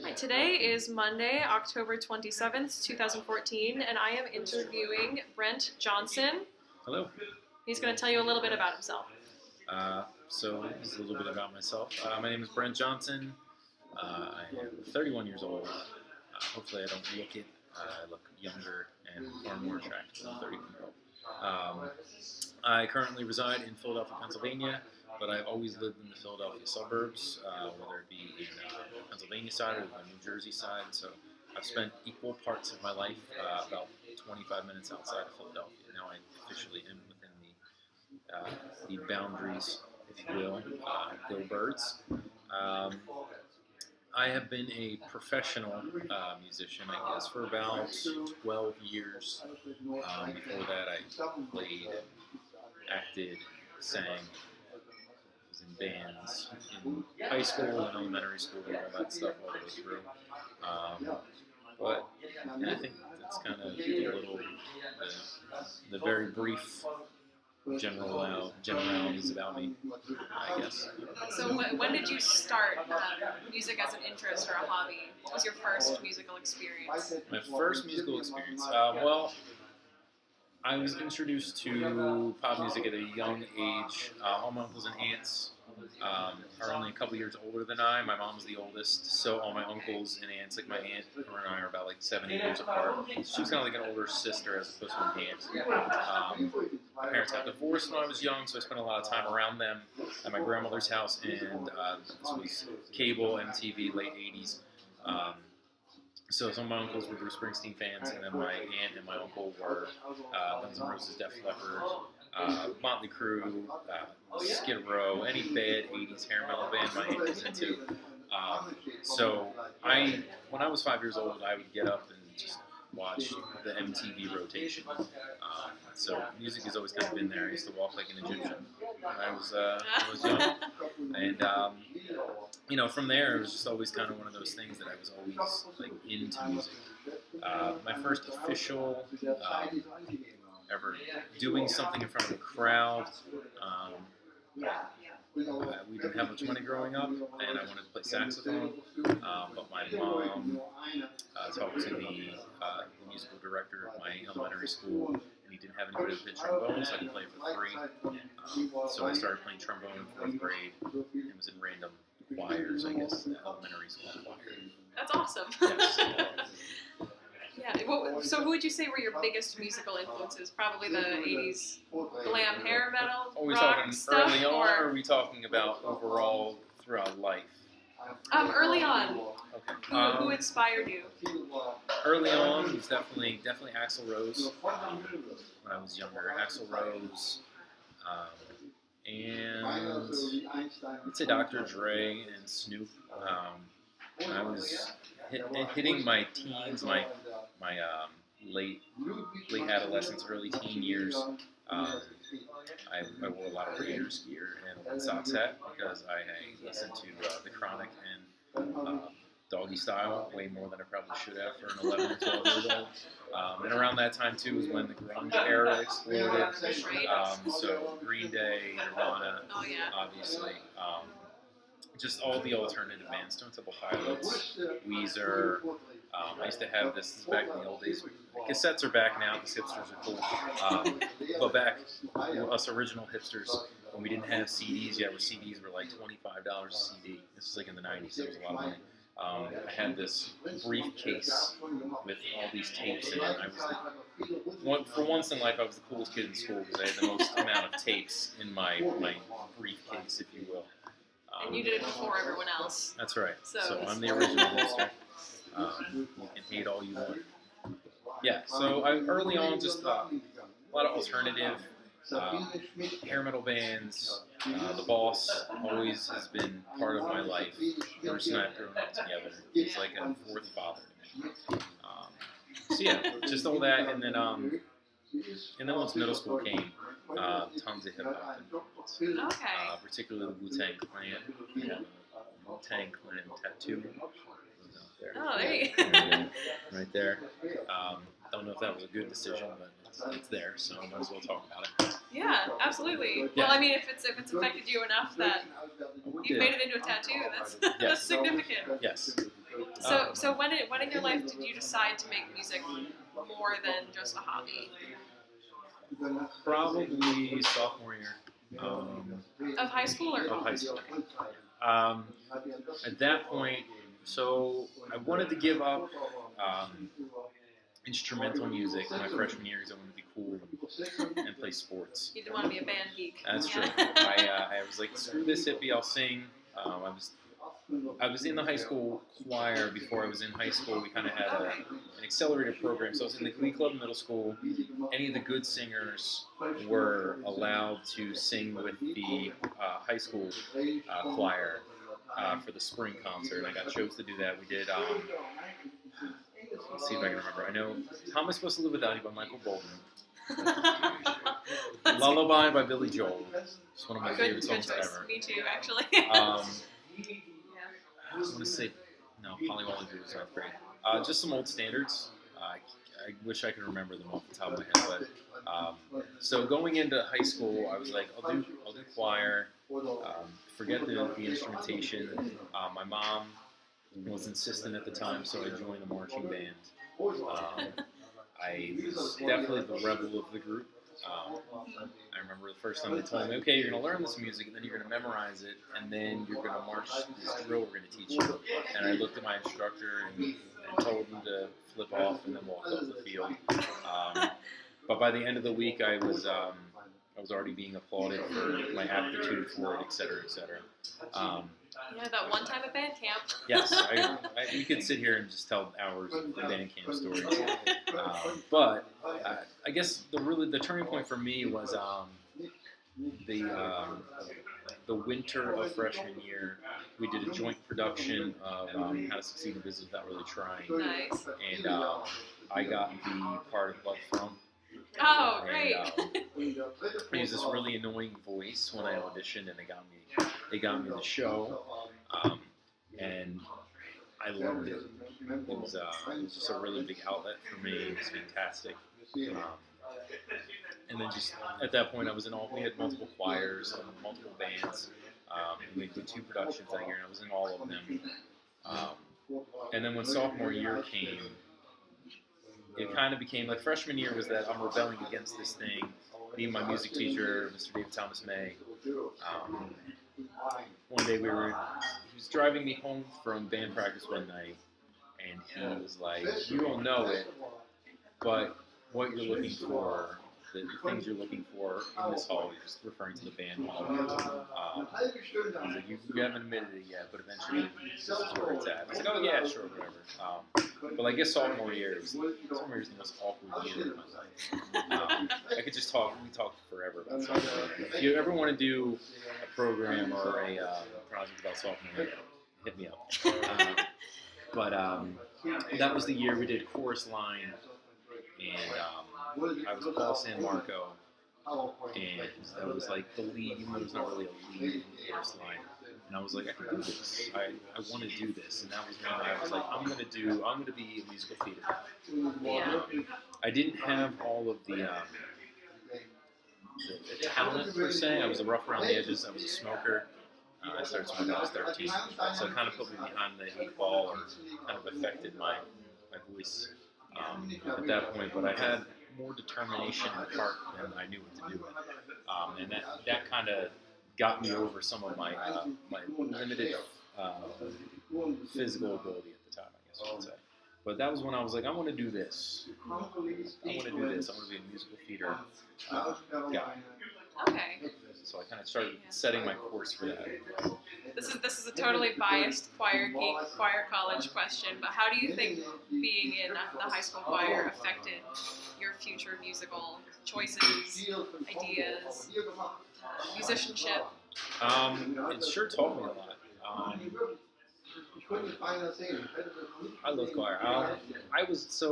Hi, today is Monday, October 27th, 2014, and I am interviewing Brent Johnson. Hello. He's going to tell you a little bit about himself. So this is a little bit about myself. My name is Brent Johnson. I am 31 years old. Hopefully I don't look it. I look younger and far more attractive than a 31-year-old. I currently reside in Philadelphia, Pennsylvania, but I've always lived in the Philadelphia suburbs, whether it be in the Pennsylvania side or the New Jersey side. So I've spent equal parts of my life about 25 minutes outside of Philadelphia. Now I officially am within the boundaries, if you will. Go Birds. I have been a professional musician, I guess, for about 12 years. Before that, I played, acted, sang, was in bands in high school and elementary school, all that stuff all the way through. But I think that's kind of the very brief generalities about me, I guess. So when did you start music as an interest or a hobby? What was your first musical experience? My first musical experience? Well, I was introduced to pop music at a young age. All my uncles and aunts are only a couple years older than I. My mom's the oldest, so all my uncles and aunts, like my aunt, her and I are about like 7 years apart. She was kind of like an older sister as opposed to an aunt. My parents got divorced when I was young, so I spent a lot of time around them at my grandmother's house, and this was cable, MTV, late 80s. So some of my uncles were Bruce Springsteen fans, and then my aunt and my uncle were Guns N' Roses, Def Leppard, Motley Crue, Skid Row, any bad 80s hair metal band my aunt was into. So when I was 5 years old, I would get up and just watch the MTV rotation. So music has always kind of been there. I used to walk like an Egyptian when I was young, and from there it was just always kind of one of those things that I was always like into music. My first official ever doing something in front of a crowd. We didn't have much money growing up, and I wanted to play saxophone, but my mom talked to the musical director of my elementary school, and he didn't have anybody to play trombone, so I could play it for free. So I started playing trombone in 4th grade, and was in random choirs, I guess, elementary school choir. That's awesome. Yes. Yeah. So who would you say were your biggest musical influences? Probably the 80s glam hair metal, Are we rock talking stuff, early on, or are we talking about overall throughout life? Early on. Okay. Who inspired you? Early on, it was definitely Axl Rose. When I was younger, Axl Rose, and I'd say Dr. Dre and Snoop. When I was hitting my teens, my late adolescence, early teen years, I wore a lot of Raiders gear and a Red Sox hat because I listened to The Chronic and Doggy Style way more than I probably should have for an 11 or 12 years old. And around that time too was when the grunge era exploded. So Green Day, Nirvana, obviously. Just all the alternative bands, Stone Temple Pilots, Weezer. I used to have this back in the old days. Cassettes are back now, because hipsters are cool. But back, us original hipsters, when we didn't have CDs yet, where CDs were like $25 a CD. This was like in the 90s, it was a lot of money. I had this briefcase with all these tapes in it. For once in life, I was the coolest kid in school because I had the most amount of tapes in my briefcase, if you will. And you did it before everyone else. That's right. So I'm the original hipster. You can hate all you want. Yeah, so early on, just a lot of alternative hair metal bands. The Boss always has been part of my life. Bruce and I have grown up together. He's like a fourth father to me. So yeah, just all that, and then once middle school came, tons of hip hop influence. Particularly the Wu-Tang Clan. Yeah, Wu-Tang Clan tattoo. There. Oh, there you go. Right there. Don't know if that was a good decision, but it's there, so I might as well talk about it. Yeah, absolutely. Yeah. Well, I mean, if it's affected you enough that you've made it into a tattoo, that's significant. Yes. So when in your life did you decide to make music more than just a hobby? Probably sophomore year Of high school or of high college? school. Um, at that point, so I wanted to give up instrumental music my freshman year because I wanted to be cool and play sports. You didn't want to be a band geek. That's true. I was like, screw this hippie, I'll sing. I was in the high school choir before I was in high school. We kind of had an accelerated program. So I was in the glee club in middle school. Any of the good singers were allowed to sing with the high school choir for the spring concert. I got chose to do that. We did, let's see if I can remember. I know How Am I Supposed to Live Without You by Michael Bolton. Lullaby by Billy Joel. It's one of my favorite songs ever. Me too, actually. I want to say, no, Polly Wolly Blue is not great. Just some old standards. I wish I could remember them off the top of my head. But so going into high school, I was like, I'll do choir. Forget the instrumentation. My mom was insistent at the time, so I joined the marching band. I was definitely the rebel of the group. I remember the first time they told me, okay, you're going to learn this music, and then you're going to memorize it, and then you're going to march this drill we're going to teach you. And I looked at my instructor and told him to flip off and then walk off the field. But by the end of the week, I was already being applauded for my aptitude for it, et cetera, et cetera. Yeah, that one time at band camp. Yes, we could sit here and just tell hours of band camp stories. But I guess the turning point for me was the winter of freshman year. We did a joint production of How to Succeed in Business Without Really Trying. Nice. And I got to be part of Blood From. Oh, great. I used this really annoying voice when I auditioned, and they got me the show, and I loved it. It was just a really big outlet for me. It was fantastic. And then just at that point, we had multiple choirs and multiple bands. We did 2 productions that year, and I was in all of them. And then when sophomore year came, it kind of became like freshman year was that I'm rebelling against this thing. Me and my music teacher, Mr. David Thomas May, one day he was driving me home from band practice one night, and he was like, you don't know it, but what you're looking for, the things you're looking for in this hall, you're just referring to the band hall. He's like, you haven't admitted it yet, but eventually this is where it's at. I was like, oh yeah, sure, whatever. But I guess sophomore year is the most awkward year of my life. I could just talk, we talked forever about sophomore year. If you ever want to do a program or a project about sophomore year, hit me up. But that was the year we did Chorus Line, and I was Paul San Marco, and that was like the lead, even though there's not really a lead in Chorus Line. And I was like, I can do this. I want to do this. And that was when I was like, I'm going to be a musical theater. Yeah. I didn't have all of the talent per se. I was a rough around the edges. I was a smoker. I started smoking when I was 13. So it kind of put me behind the 8 ball, or kind of affected my voice at that point. But I had more determination and heart than I knew what to do with. And that kind of got me over some of my limited physical ability at the time, I guess I would say. But that was when I was like, I want to do this. I want to do this. I want to be a musical theater guy. Okay. So I kind of started setting my course for that. This is a totally biased choir college question, but how do you think being in the high school choir affected your future musical choices, ideas, musicianship? It sure taught me a lot. I love choir. I was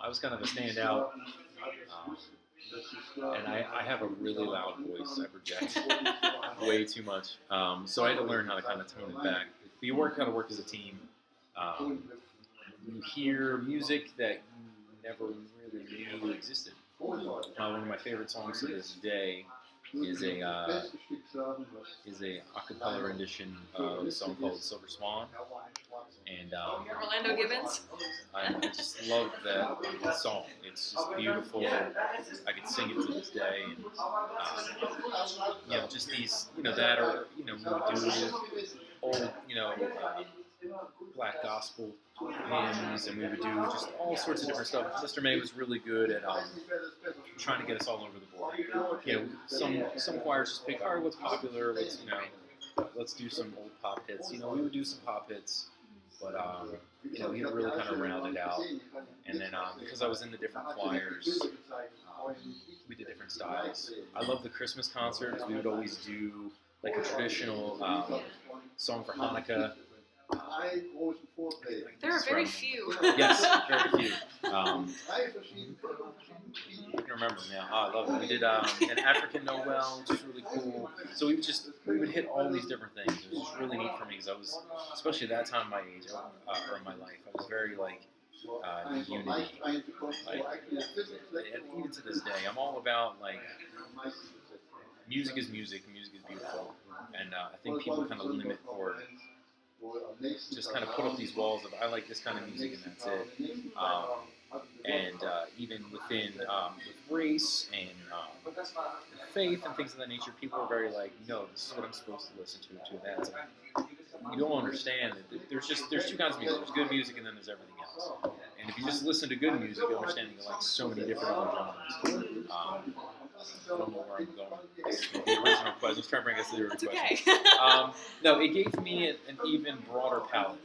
I was kind of a standout. And I have a really loud voice. I project way too much. So I had to learn how to kind of tone it back. But you kind of work as a team. You hear music that you never really knew existed. One of my favorite songs to this day is a acapella rendition of a song called Silver Swan, and Orlando Gibbons. I just love that song. It's just beautiful. I could sing it to this day, and just these, that, or we would do old, black gospel hymns, and we would do just all sorts of different stuff. Mr. May was really good at trying to get us all over the board. Some choirs just pick, all right, what's popular? Let's do some old pop hits. We would do some pop hits, but he really kind of rounded out. And then because I was in the different choirs, we did different styles. I love the Christmas concerts. We would always do like a traditional song for Hanukkah. There are very few. Yes, very few. I can remember them, yeah. I love it. We did an African Noel, which was really cool. So we would hit all these different things. It was just really neat for me because I was, especially at that time in my age, or in my life, I was very unity. Even to this day, I'm all about music is music, and music is beautiful. And I think people kind of limit or just kind of put up these walls of I like this kind of music and that's it. And even within with race and faith and things of that nature, people are very no, this is what I'm supposed to listen to that. You don't understand that there's two kinds of music. There's good music and then there's everything else. And if you just listen to good music, you understand you like so many different other genres. I don't know where I'm going. The original question. Let's try to bring us to the original question. Okay. No, it gave me an even broader palette.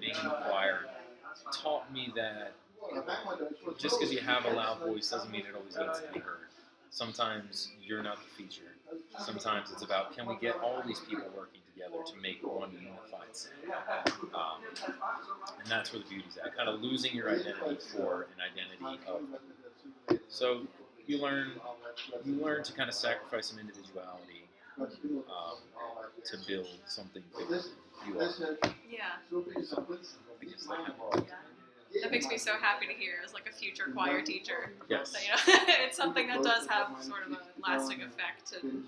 Being in the choir taught me that just because you have a loud voice doesn't mean it always needs to be heard. Sometimes you're not the feature. Sometimes it's about, can we get all these people working together to make one unified sound? And that's where the beauty's at. Kind of losing your identity for an identity of. So you learn to kind of sacrifice some individuality to build something bigger than you are. Yeah. I guess that kind of That makes me so happy to hear as a future choir teacher. Yes. That, it's something that does have sort of a lasting effect. And,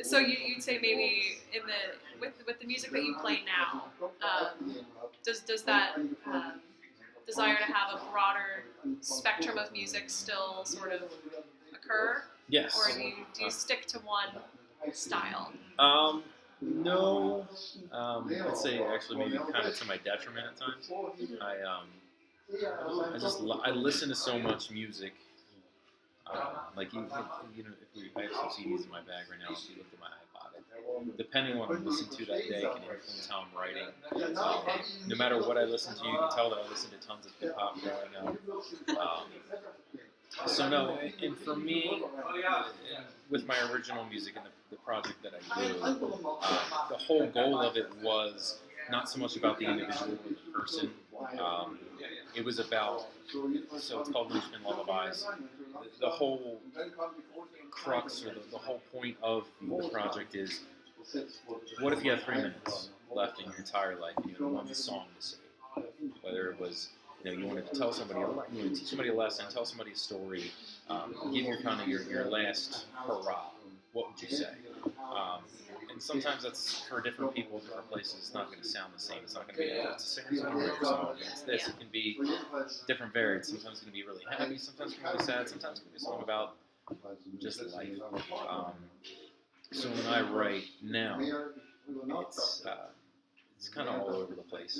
so you'd say maybe with the music that you play now, does that desire to have a broader spectrum of music still sort of occur? Yes. Or do you stick to one style? No, I'd say actually maybe kind of to my detriment at times. I listen to so much music. If I have some CDs in my bag right now, if you look at my iPod, depending on what I'm listening to that day can influence how I'm writing. No matter what I listen to, you can tell that I listen to tons of hip hop growing up. So no, and for me, with my original music and the project that I do, the whole goal of it was not so much about the individual or the person. It was about, so it's called Linchpin Lullabies. The whole crux or the whole point of the project is, what if you have 3 minutes left in your entire life and you had one song to say? Whether it was you wanted to tell somebody, you wanted to teach somebody a lesson, tell somebody a story, give your kind of your last hurrah. What would you say? And sometimes that's for different people, different places. It's not going to sound the same. It's not going to be it's a singer-songwriter song. It's this. Yeah. It can be different, varied. Sometimes it's going to be really happy. Sometimes it's going to be really sad. Sometimes it's going to be a song about just life. So when I write now, it's kind of all over the place.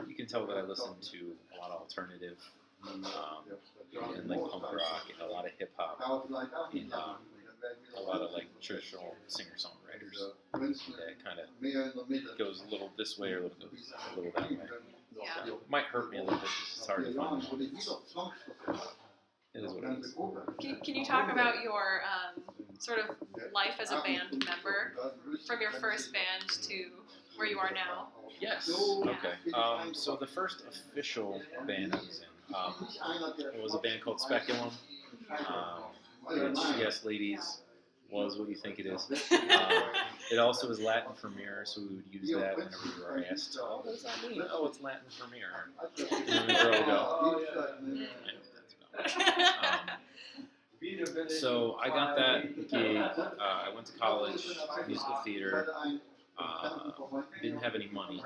You can tell that I listen to a lot of alternative and punk rock and a lot of hip hop and a lot of traditional singer-songwriters. That kind of goes a little this way or a little that way. Yeah. Might hurt me a little bit because it's hard to find. It is what it is. Can you talk about your sort of life as a band member from your first band to where you are now? Yes. Okay. So the first official band I was in, it was a band called Speculum, which, yes, ladies, was what you think it is. It also is Latin for mirror, so we would use that whenever we were asked, oh, what does that mean? Oh, it's Latin for mirror. And then the girl would go, I know what that's about. So I got that gig. I went to college, musical theater. Didn't have any money.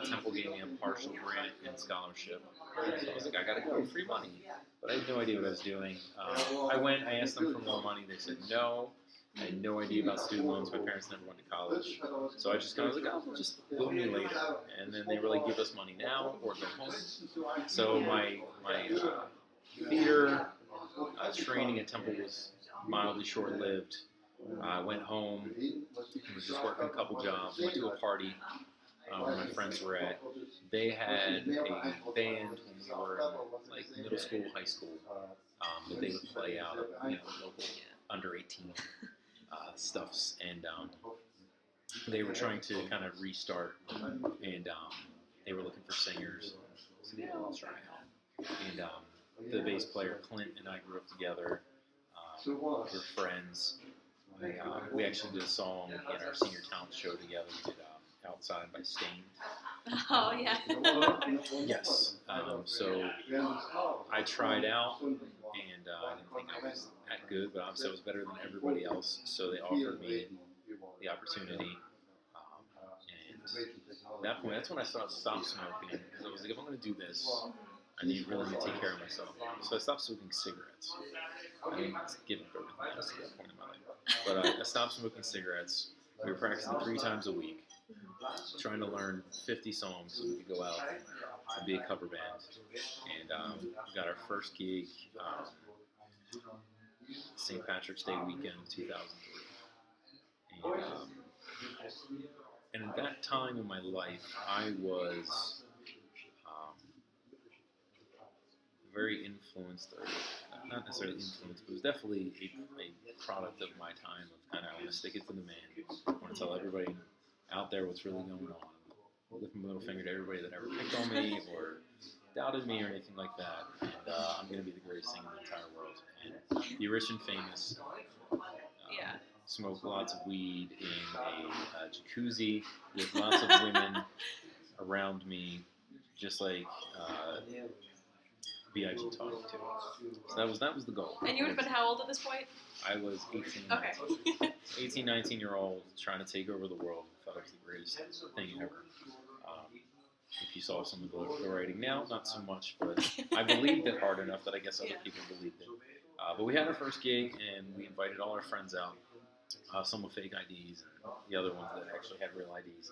Temple gave me a partial grant and scholarship. So I was like, I gotta go, free money. But I had no idea what I was doing. I went, I asked them for more money. They said no. I had no idea about student loans. My parents never went to college. So I just kind of was like, oh, we'll just bill me later. And then they were like, give us money now or go home. So my theater training at Temple was mildly short-lived. I went home, was just working a couple jobs, went to a party where my friends were at. They had a band when we were in like middle school, high school, that they would play out of local under 18 stuffs, and they were trying to kind of restart, and they were looking for singers. So they were trying out, and the bass player Clint and I grew up together. We were friends. We actually did a song in our senior talent show together. We did Outside by Stained. Oh, yeah. Yes. So I tried out, and I didn't think I was that good, but obviously I was better than everybody else, so they offered me the opportunity. And at that point, that's when I stopped smoking, because I was like, if I'm going to do this, I really need to take care of myself. So I stopped smoking cigarettes. I didn't give up everything else at that point in my life. But I stopped smoking cigarettes. We were practicing 3 times a week, trying to learn 50 songs so we could go out and be a cover band. And got our first gig St. Patrick's Day weekend, 2003. And at that time in my life, I was very influenced, or not necessarily influenced, but it was definitely a product of my time of kind of, I want to stick it to the man. I want to tell everybody out there what's really going on. Lift my middle finger to everybody that ever picked on me or doubted me or anything like that. And I'm going to be the greatest thing in the entire world. And be rich and famous. Smoke lots of weed in a jacuzzi with lots of women around me, just like B.I.G. talking to. So that was the goal. And you would have been how old at this point? I was 18, 19. 18, 19-year-old trying to take over the world. Thought it was the greatest thing ever. If you saw some of the writing now, not so much, but I believed it hard enough that I guess other people believed it. But we had our first gig, and we invited all our friends out. Some with fake IDs, and the other ones that actually had real IDs.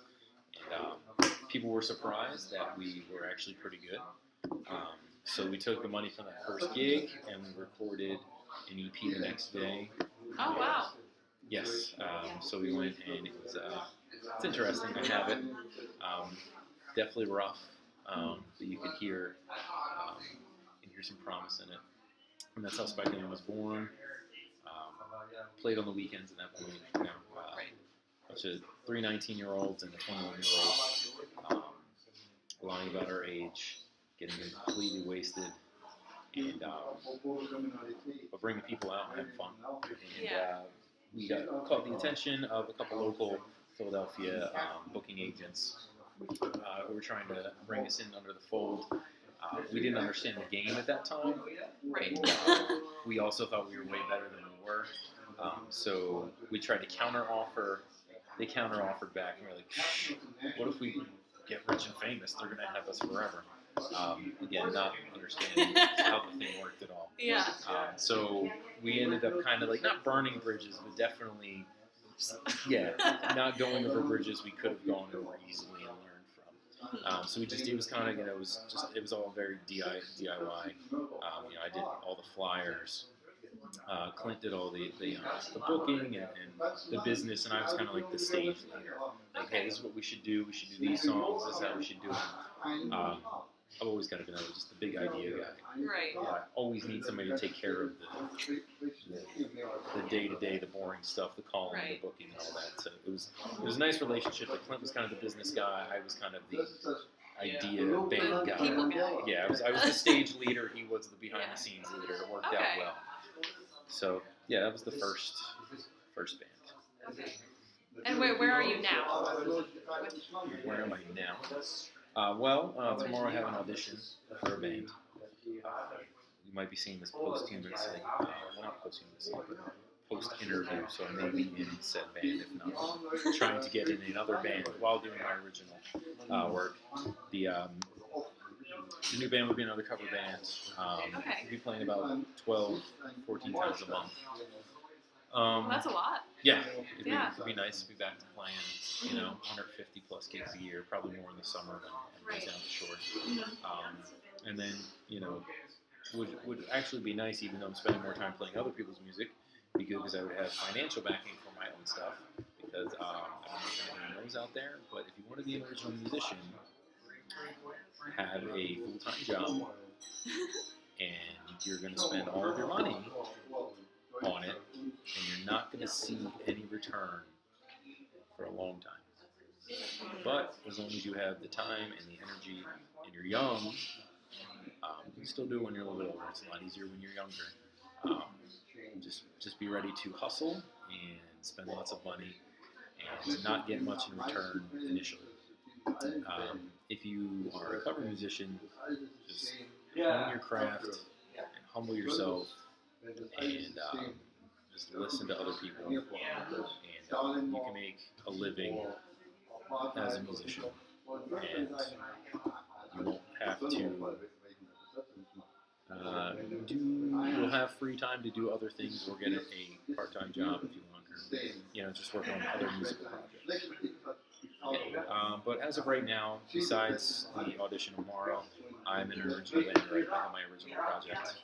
And people were surprised that we were actually pretty good. So we took the money from that first gig, and we recorded an EP the next day. Oh, wow. Yes. So we went, and it was, it's interesting. I have it. Definitely rough, but you could hear some promise in it. And that's how Spikeland was born. Played on the weekends at that point. A bunch of 3 19-year-olds and a 21-year-old lying about our age, getting completely wasted, and but bringing people out and having fun. And we caught the attention of a couple local Philadelphia booking agents who were trying to bring us in under the fold. We didn't understand the game at that time. Right. And, we also thought we were way better than we were. So we tried to counter-offer. They counter-offered back, and we were like, shh, what if we get rich and famous? They're going to have us forever. Again, not understanding how the thing worked at all. Yeah. So we ended up kind of like, not burning bridges, but definitely, not going over bridges we could have gone over easily and learned from. So it was kind of, it was all very DIY. I did all the flyers. Clint did all the booking and the business, and I was kind of like the stage leader. Like, hey, this is what we should do. We should do these songs. This is how we should do it. I've always kind of been just the big idea guy. Right. I always need somebody to take care of the day-to-day, the boring stuff, the calling, the booking, and all that. So it was a nice relationship. But Clint was kind of the business guy. I was kind of the idea band guy. People guy. Yeah, I was the stage leader. He was the behind-the-scenes leader. It worked out well. So that was the first band. Okay. And where are you now? Where am I now? Tomorrow I have an audition for a band. you might be seeing this posthumously. Well, not posthumously, but post-interview, so I may be in said band, if not trying to get in another band while doing my original work. The new band would be another cover band. We'd be playing about 12, 14 times a month. Well, that's a lot. Yeah, it'd be nice to be back to playing, 150 plus gigs a year, probably more in the summer than down the shore. And then, would actually be nice, even though I'm spending more time playing other people's music, because I would have financial backing for my own stuff. Because I don't know if anyone knows out there, but if you want to be an original musician, have a full-time job, and you're going to spend all of your money on it, and you're not going to see any return for a long time. But as long as you have the time and the energy, and you're young, you can still do it when you're a little bit older. It's a lot easier when you're younger. Just be ready to hustle and spend lots of money and not get much in return initially. If you are a cover musician, just hone your craft and humble yourself and just listen to other people, and you can make a living as a musician, and you won't have to you'll have free time to do other things or get a part-time job if you want, or just work on other musical projects. But as of right now, besides the audition tomorrow, I'm in an original band right now, my original project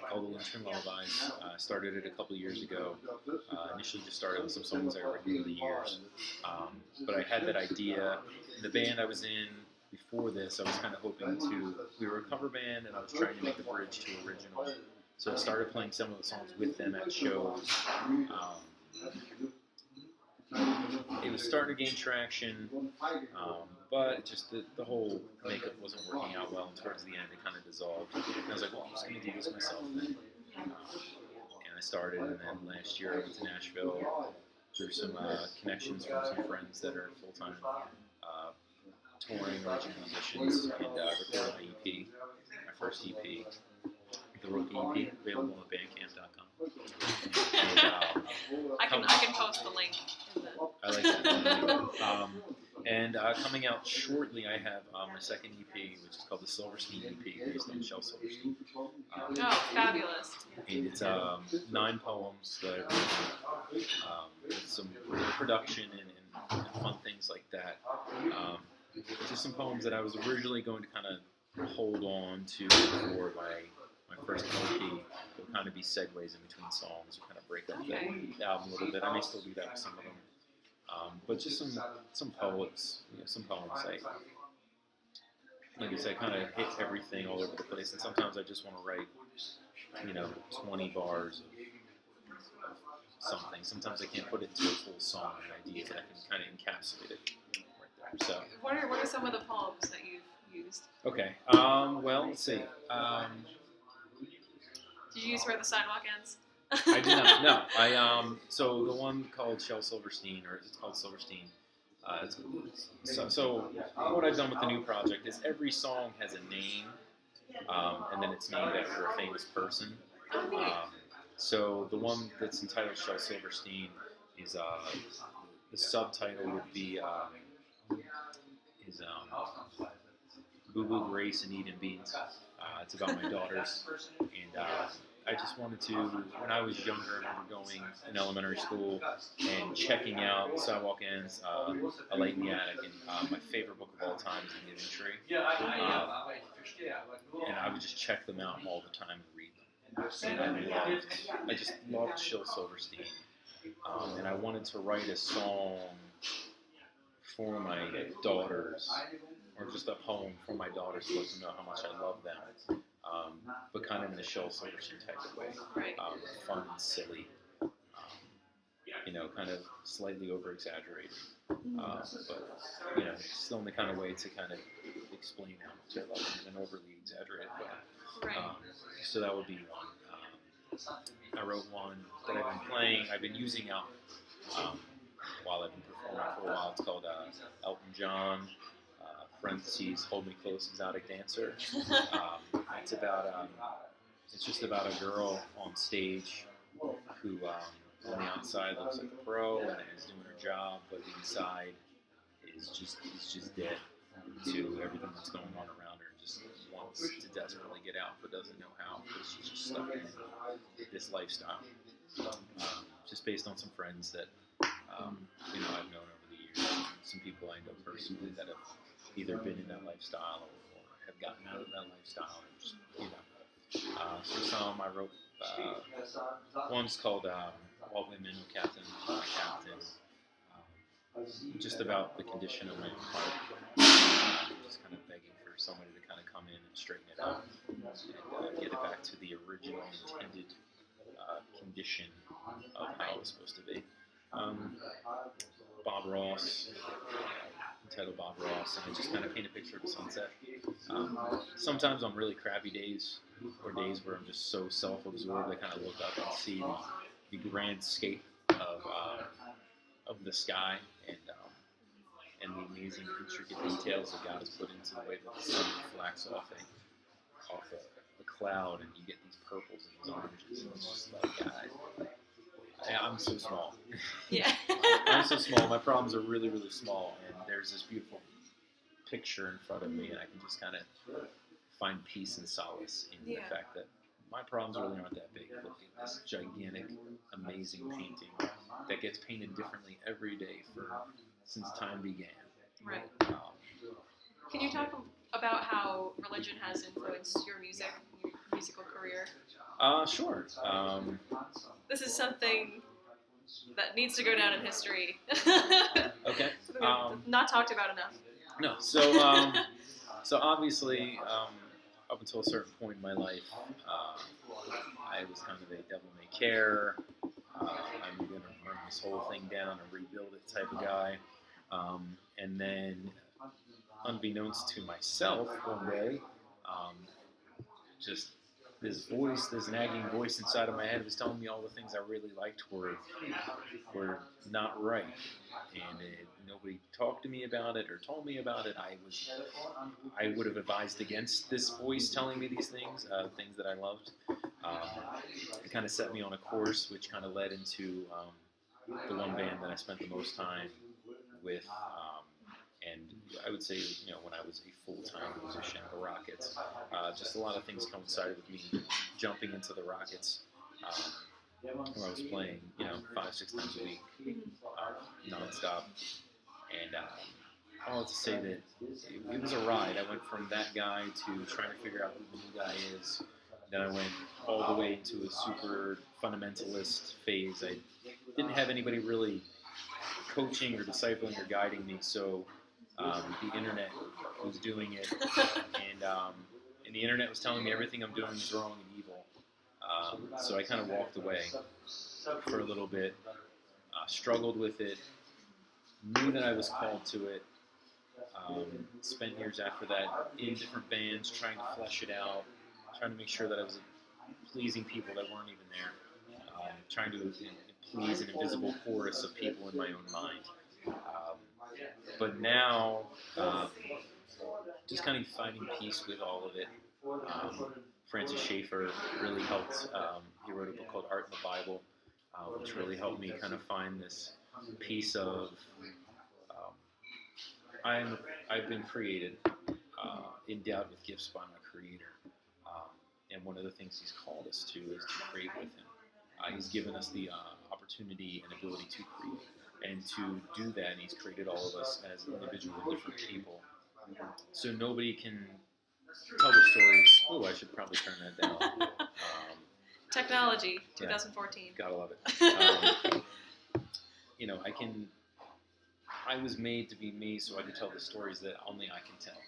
called the Lynchman Lullabies. I started it a couple years ago. Initially just started with some songs I wrote over the years. But I had that idea. The band I was in before this, I was kind of hoping we were a cover band, and I was trying to make the bridge to original. So I started playing some of the songs with them at shows. It was starting to gain traction, but just the whole makeup wasn't working out well, and towards the end it kind of dissolved. And I was like, well, I'm just going to do this myself then. And I started, and then last year I went to Nashville through some connections from some friends that are full-time touring original musicians, and recorded my EP, my first EP, the Rookie EP, available on bandcamp.com. I can post the link. I like that. And coming out shortly, I have my second EP, which is called the Silverstein EP, based on Shel Silverstein. Oh, fabulous. And it's 9 poems that I wrote with some production and fun things like that. Just some poems that I was originally going to kind of hold on to for my first LP. It would kind of be segues in between songs, or kind of break up the album a little bit. I may still do that with some of them. But just some poets, some poems. Like I said, kind of hit everything all over the place. And sometimes I just want to write, 20 bars of something. Sometimes I can't put it into a full song or an idea, but I can kind of encapsulate it right there. So, what are some of the poems that you've used? Okay. Well, let's see. Did you use Where the Sidewalk Ends? I did not. No. So the one called Shel Silverstein, or it's called Silverstein. So what I've done with the new project is every song has a name, and then it's named after a famous person. So the one that's entitled Shel Silverstein is the subtitle would be Boo Boo Grace and Eden Beans. It's about my daughters, and I just wanted to, when I was younger, I remember going in elementary school and checking out Sidewalk Ends, A Light in the Attic, and my favorite book of all time is The Giving Tree. And I would just check them out all the time and read them. And I just loved Shel Silverstein. And I wanted to write a song for my daughters, or just a poem for my daughters to let them know how much I love them. But kind of in a Shel Silverstein type of way. Right. Fun and silly. Kind of slightly over-exaggerated. But, still in the kind of way to kind of explain how much I love them in an overly exaggerated way. Right. So that would be one. I wrote one that I've been playing, I've been using out while I've been performing for a while. It's called Elton John, parentheses, Hold Me Close, Exotic Dancer. It's about it's just about a girl on stage who on the outside looks like a pro and is doing her job, but inside is just dead to everything that's going on around her. Just wants to desperately get out, but doesn't know how because she's just stuck in this lifestyle. Just based on some friends that I've known over the years, some people I know personally that have either been in that lifestyle or have gotten out of that lifestyle. And just, so some I wrote. One's called All Women, No Captain, My Captain. Just about the condition of my own heart. Just kind of begging for somebody to kind of come in and straighten it out and get it back to the original intended condition of how it was supposed to be. Bob Ross, entitled Bob Ross, and I just kind of paint a picture of the sunset. Sometimes on really crappy days, or days where I'm just so self-absorbed, I kind of look up and see the grand scape of the sky and the amazing intricate details that God has put into the way that the sun reflects off a cloud, and you get these purples and these oranges, and it's just like, God, I'm so small. Yeah. I'm so small. My problems are really, really small, and there's this beautiful picture in front of me, and I can just kind of find peace and solace in the fact that my problems really aren't that big. Look at this gigantic, amazing painting that gets painted differently every day since time began. Right. Can you talk about how religion has influenced your musical career? Sure. This is something that needs to go down in history. Okay. Not talked about enough. No. So obviously, up until a certain point in my life, I was kind of a devil may care. I'm going to run this whole thing down and rebuild it type of guy. And then, unbeknownst to myself, one day, just this nagging voice inside of my head was telling me all the things I really liked were not right, and nobody talked to me about it or told me about it. I would have advised against this voice telling me these things, things that I loved. It kind of set me on a course, which kind of led into the one band that I spent the most time with. And I would say, when I was a full-time musician, the Rockets, just a lot of things coincided with me jumping into the Rockets, where I was playing, 5-6 times a week, nonstop. And all to say that it was a ride. I went from that guy to trying to figure out who the new guy is. Then I went all the way into a super fundamentalist phase. I didn't have anybody really coaching or discipling or guiding me, so the internet was doing it, and the internet was telling me everything I'm doing is wrong and evil. So I kind of walked away for a little bit, struggled with it, knew that I was called to it, spent years after that in different bands trying to flesh it out, trying to make sure that I was pleasing people that weren't even there, trying to please an invisible chorus of people in my own mind. But now, just kind of finding peace with all of it. Francis Schaeffer really helped. He wrote a book called Art in the Bible, which really helped me kind of find this piece of I've been created, endowed with gifts by my Creator, and one of the things He's called us to is to create with Him. He's given us the opportunity and ability to create. And to do that, He's created all of us as individual different people. So nobody can tell the stories. Oh, I should probably turn that down. Technology, 2014. Yeah, gotta love it. I was made to be me so I could tell the stories that only I can tell.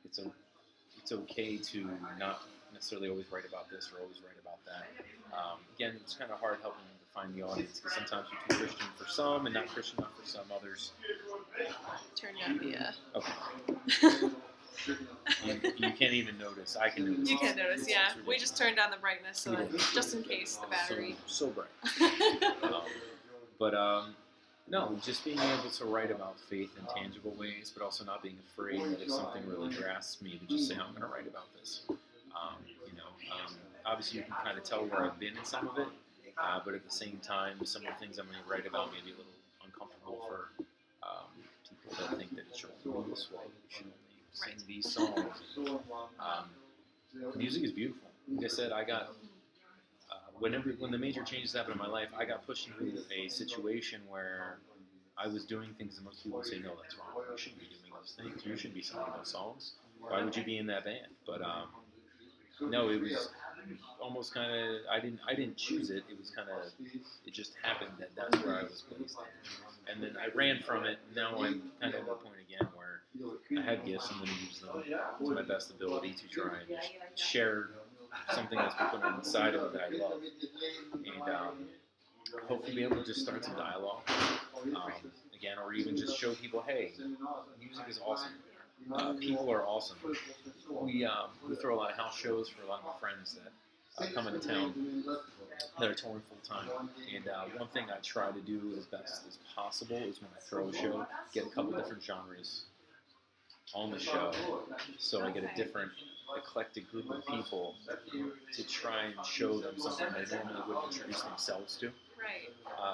It's okay to not necessarily always write about this or always write about that. Again, it's kind of hard helping to find the audience because sometimes you're too Christian for some and not Christian enough for some others. Turn down the... Okay. You can't even notice. I can notice. You can notice, yeah. We just turned down the brightness so that, just in case the battery... So bright. But No, just being able to write about faith in tangible ways, but also not being afraid that if something really grasps me, to just say, I'm going to write about this. Obviously, you can kind of tell where I've been in some of it, but at the same time, some of the things I'm going to write about may be a little uncomfortable for people that think that it should only be this way, you should only sing these songs. Music is beautiful. Like I said, I got when the major changes happened in my life, I got pushed into a situation where I was doing things that most people would say, no, that's wrong. You shouldn't be doing those things. You shouldn't be singing those songs. Why would you be in that band? But no, it was almost kind of I didn't choose it. It was kind of it just happened that that's where I was placed in. And then I ran from it. Now I'm kind of at the point again where I have gifts. I'm going to use them to my best ability to try and share something that's been put inside of it that I love, and hopefully be able to just start some dialogue again, or even just show people, hey, music is awesome. People are awesome. We throw a lot of house shows for a lot of my friends that come into town that are touring full time. And one thing I try to do as best as possible is when I throw a show, get a couple different genres on the show, so I get a different eclectic group of people to try and show them something they normally wouldn't introduce themselves to. Right.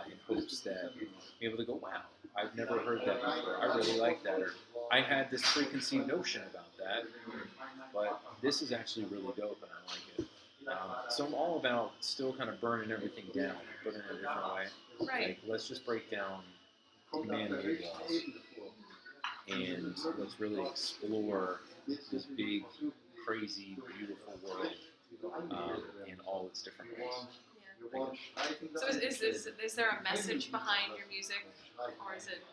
In hopes that be able to go, wow, I've never heard that before. I really like that. Or I had this preconceived notion about that, but this is actually really dope and I like it. So I'm all about still kind of burning everything down, but in a different way. Right. Like, let's just break down man-made walls and let's really explore this big, crazy, beautiful world in all its different ways. So is there a message behind your music, or is it?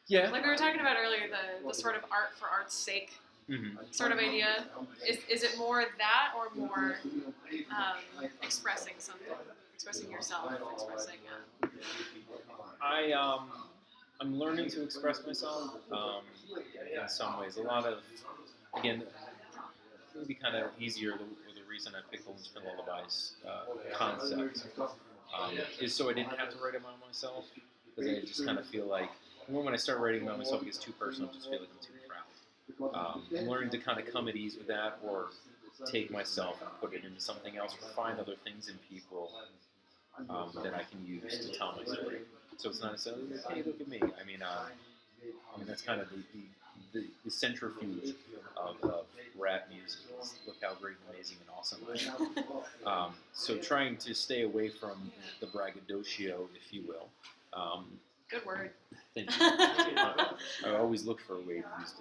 Yeah. Like we were talking about earlier, the sort of art for art's sake sort of idea. Is it more that, or more expressing something, expressing yourself, expressing? I'm learning to express myself in some ways. A lot of, again, maybe kind of easier. The reason I picked the Lynch Pin Lullabies concept is so I didn't have to write about myself, because I just kind of feel like when I start writing about myself, it gets too personal. I just feel like I'm too proud. I'm learning to kind of come at ease with that, or take myself and put it into something else, or find other things in people that I can use to tell my story. So it's not necessarily, hey, look at me. I mean, that's kind of the centrifuge of rap music. Look how great, amazing, and awesome I am. So trying to stay away from the braggadocio, if you will. Good word. Thank you. I always look for a way to use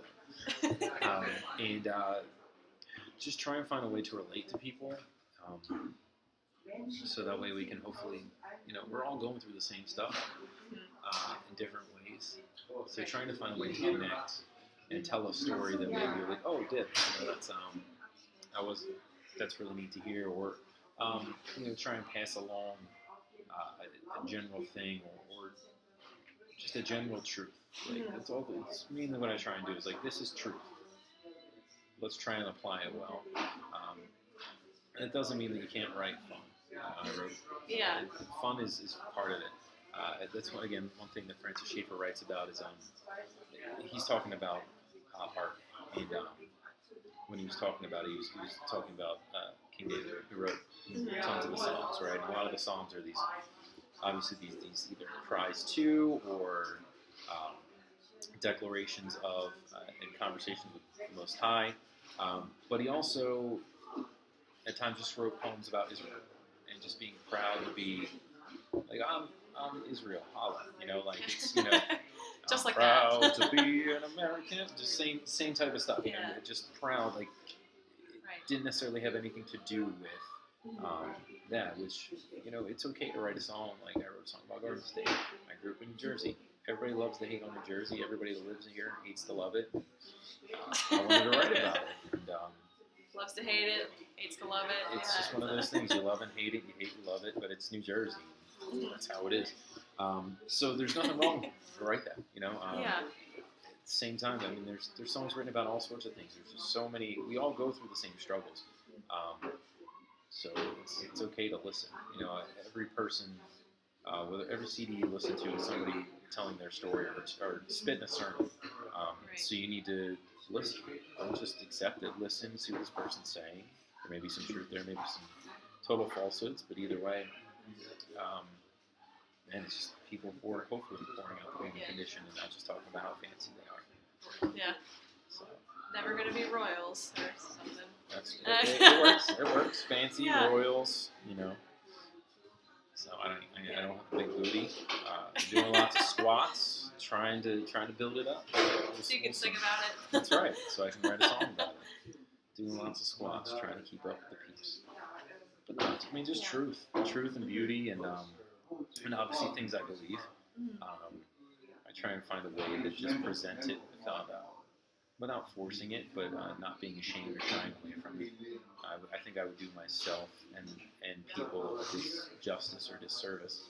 that. And just try and find a way to relate to people. So that way we can hopefully, we're all going through the same stuff in different ways. So trying to find a way to connect and tell a story that maybe you're like, oh, dip, that's really neat to hear, or try and pass along a general thing, or just a general truth. Like that's all. It's mainly what I try and do is like, this is truth. Let's try and apply it well. And it doesn't mean that you can't write fun. Yeah. Fun is part of it. That's one thing that Francis Schaeffer writes about is he's talking about art, and when he was talking about it, he was talking about King David, who wrote tons of the Psalms, right? And a lot of the Psalms are these either cries to, or declarations of and conversations with the Most High. But he also at times just wrote poems about Israel and just being proud to be like, I'm Israel, holla, like it's just I'm like proud that. to be an American, just same type of stuff. Just proud, like it didn't necessarily have anything to do with that. Which it's okay to write a song. Like I wrote a song about Garden State. I grew up in New Jersey. Everybody loves to hate on New Jersey. Everybody that lives here hates to love it. I wanted to write about it. And, loves to hate it, hates to love it. It's just one of those things. You love and hate it. You hate and love it. But it's New Jersey. That's how it is. So there's nothing wrong to write that. At the same time, I mean, there's songs written about all sorts of things. There's just so many. We all go through the same struggles. So it's okay to listen. Every person, whether every CD you listen to is somebody telling their story or spitting a sermon. So you need to listen. Don't just accept it. Listen, see what this person's saying. There may be some truth there, maybe some total falsehoods, but either way, and it's just people hopefully pouring out the human condition and not just talking about how fancy they are. Yeah. So. Never gonna be royals or something. It works. It works. Fancy royals, you know. So I don't have a big booty. Doing lots of squats, trying to build it up. So you can sing about it. That's right. So I can write a song about it. Doing lots of squats, trying to keep up with the peeps. But I mean, just truth and beauty, and obviously things I believe. I try and find a way to just present it without forcing it, but not being ashamed or shying away from it. I think I would do myself and people justice or disservice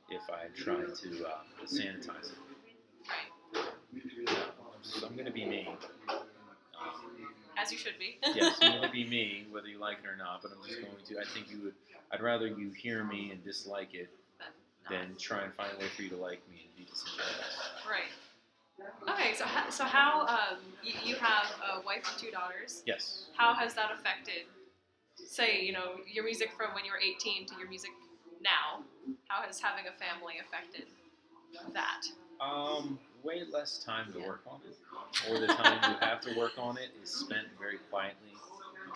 if I tried to sanitize it. So I'm going to be me. As you should be. Yes, I'm going to be me, whether you like it or not, but I'm just going to. I think I'd rather you hear me and dislike it than try and find a way for you to like me and be disingenuous. Right. Okay, so how you have a wife and 2 daughters? Yes. How has that affected, say, your music from when you were 18 to your music now? How has having a family affected that? Way less time to work on it, or the time you have to work on it is spent very quietly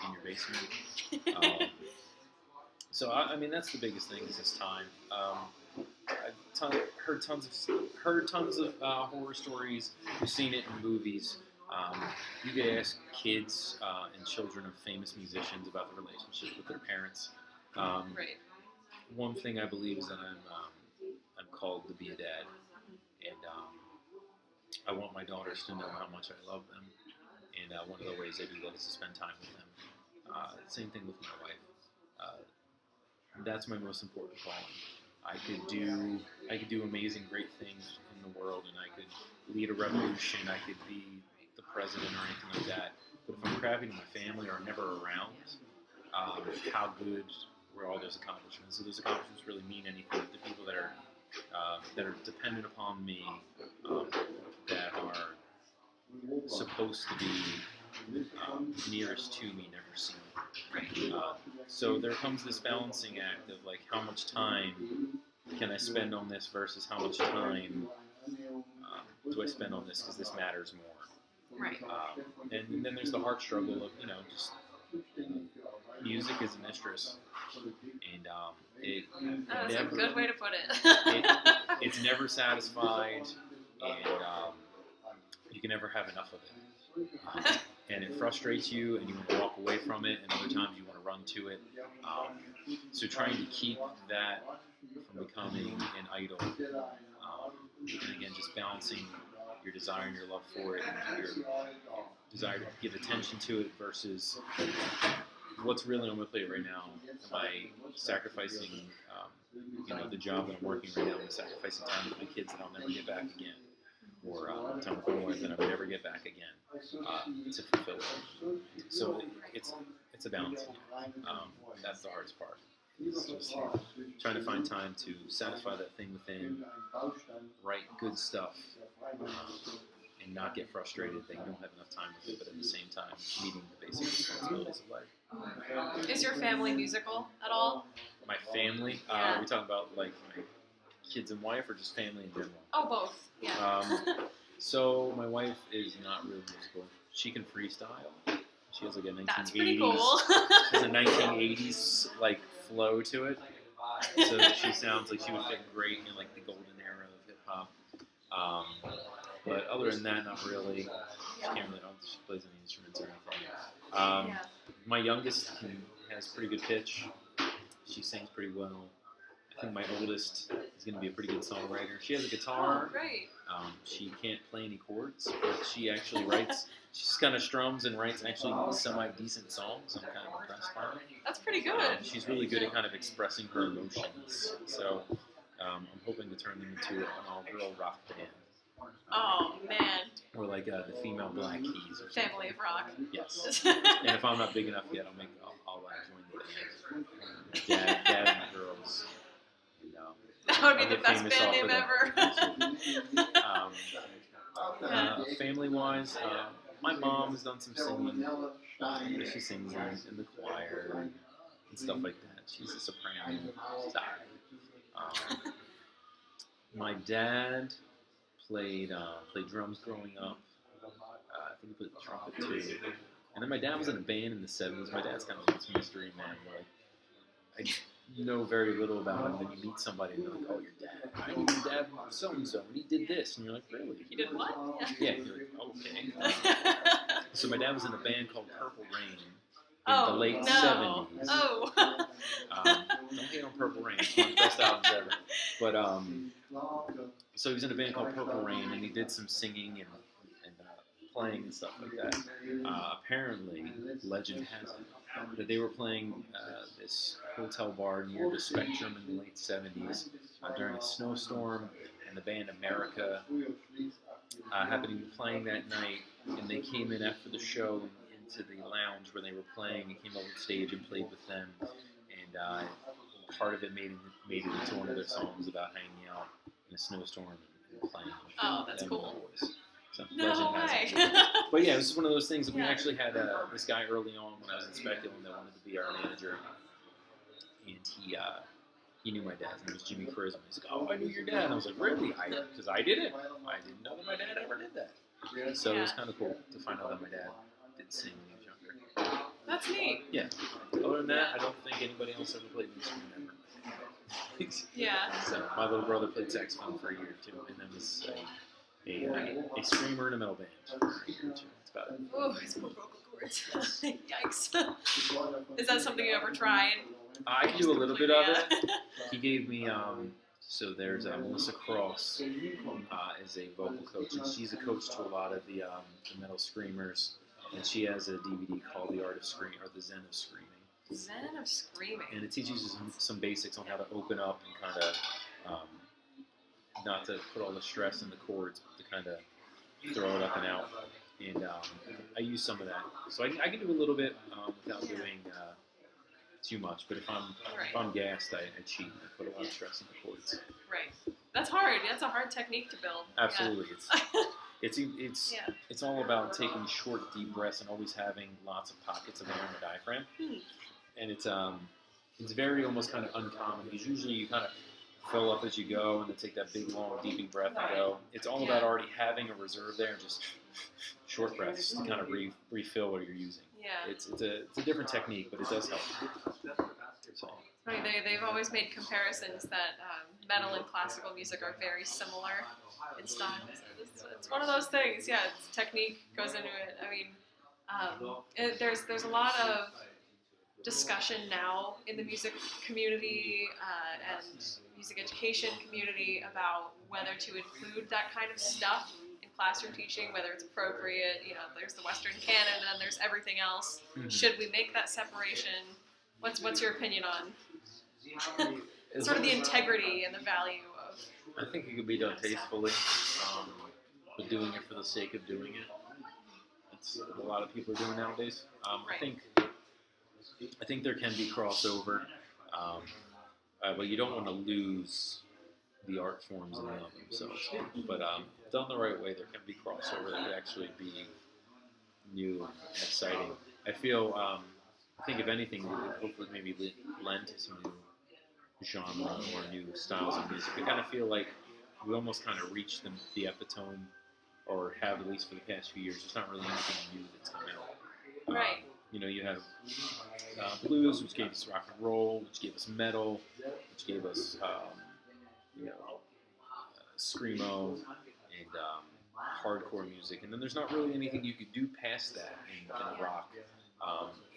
in your basement. So I mean that's the biggest thing is this time. I've heard tons of horror stories. We've seen it in movies. You could ask kids and children of famous musicians about the relationship with their parents. Right. One thing I believe is that I'm called to be a dad, and I want my daughters to know how much I love them. And one of the ways I do that is to spend time with them. Same thing with my wife. That's my most important calling. I could do amazing, great things in the world, and I could lead a revolution. I could be the president or anything like that. But if I'm crappy to my family or I'm never around, how good were all those accomplishments? So those accomplishments really mean anything to people that are dependent upon me, that are supposed to be nearest to me, never seen. So there comes this balancing act of like how much time can I spend on this versus how much time do I spend on this because this matters more. Right. And then there's the heart struggle of just music is a mistress, and that's a good way to put it. It's never satisfied, and you can never have enough of it. And it frustrates you, and you want to walk away from it, and other times you want to run to it. So trying to keep that from becoming an idol, and again, just balancing your desire and your love for it, and your desire to give attention to it versus what's really on my plate right now. Am I sacrificing, the job that I'm working right now? Am I sacrificing time with my kids that I'll never get back again? Or time with my wife that I will never get back again to fulfill it. So it's a balance. That's the hardest part. It's just trying to find time to satisfy that thing within, write good stuff, and not get frustrated that you don't have enough time with it, but at the same time meeting the basic responsibilities of life. Is your family musical at all? My family? Yeah. Are we talking about like my kids and wife, or just family in general? Oh, both. Yeah. So my wife is not really musical. She can freestyle. She has like a 1980s. That's pretty cool. She has a 1980s like flow to it. So she sounds like she would fit great in like the golden era of hip hop. But other than that, not really. She can't really. She plays any instruments or anything. My youngest has pretty good pitch. She sings pretty well. I think my oldest is going to be a pretty good songwriter. She has a guitar. Oh, great. She can't play any chords, but she actually writes. She just kind of strums and writes actually semi-decent songs. I'm kind of impressed by her. That's pretty good. She's really good at kind of expressing her emotions. So I'm hoping to turn them into an all-girl rock band. Oh, man. Or like the female Black Keys or something. Family of Rock. Yes. And if I'm not big enough yet, I'll join the band. Dad and the girls. That would be the best band name ever. family-wise, my mom has done some singing. She sings in the choir and stuff like that. She's a soprano. She's my dad played drums growing up. I think he played trumpet too. And then my dad was in a band in the 70s. My dad's kind of like this mystery man. Like, I know very little about him. Then you meet somebody and they're like, "Oh, your dad. I knew your dad was so-and-so, and he did this." And you're like, "Really?" He did what? Yeah, you're like, "Okay." So my dad was in a band called Purple Rain in the late 70s. Oh. Don't hate on Purple Rain. It's one of the best albums ever. But so he was in a band called Purple Rain, and he did some singing and playing and stuff like that. Apparently, legend has it that they were playing this hotel bar near the Spectrum in the late 70s during a snowstorm, and the band America happened to be playing that night, and they came in after the show into the lounge where they were playing and came over the stage and played with them, and part of it made it into one of their songs about hanging out in a snowstorm and playing with Oh, that's cool. boys. So, No way. But yeah, it was one of those things that we actually had this guy early on when I was in Speculum that wanted to be our manager, and he knew my dad's name was Jimmy Charisma. He's like, "Oh, I knew your dad." And I was like, "Really?" Because I didn't. I didn't know that my dad ever did that. So it was kind of cool to find out that my dad did sing when he was younger. That's neat. Yeah. Other than that, I don't think anybody else ever played the instrument ever. Yeah. So my little brother played saxophone for a year or two, and then was a screamer in a metal band for a year or two. That's about it. Oh, his poor vocal cords. Yikes. Is that something you ever tried? I can do a little bit of it. He gave me, so there's Melissa Cross is a vocal coach, and she's a coach to a lot of the metal screamers, and she has a DVD called The Art of Screaming, or The Zen of Screaming. Zen of Screaming. And it teaches you some basics on how to open up and kind of, not to put all the stress in the chords, but to kind of throw it up and out. And I use some of that. So I can do a little bit without doing too much. But if I'm gassed, I cheat and I put a lot of stress in the chords. Right. That's hard. That's a hard technique to build. Absolutely. Yeah. It's all about taking short, deep breaths and always having lots of pockets of air in the diaphragm. And it's very almost kind of uncommon, because usually you kind of fill up as you go and then take that big, long, deep breath and go. It's all about already having a reserve there and just short breaths to kind of refill what you're using. Yeah. It's a different technique, but it does help. So. Funny, they've always made comparisons that metal and classical music are very similar in style. It's one of those things. Yeah, technique goes into it. I mean, there's a lot of discussion now in the music community and music education community about whether to include that kind of stuff in classroom teaching, whether it's appropriate. You know, there's the Western canon, and then there's everything else. Mm-hmm. Should we make that separation? What's your opinion on sort of the integrity and the value of? I think it could be done tastefully, but doing it for the sake of doing it. That's what a lot of people are doing nowadays. Right. I think there can be crossover, but you don't want to lose the art forms in and of themselves. But done the right way, there can be crossover that could actually be new and exciting. I feel, I think if anything, it would hopefully maybe lend to some new genre or new styles of music. I kind of feel like we almost kind of reached the epitome, or have at least for the past few years. There's not really anything new that's come out. Right. You know, you have blues, which gave us rock and roll, which gave us metal, which gave us, screamo and hardcore music. And then there's not really anything you could do past that in rock.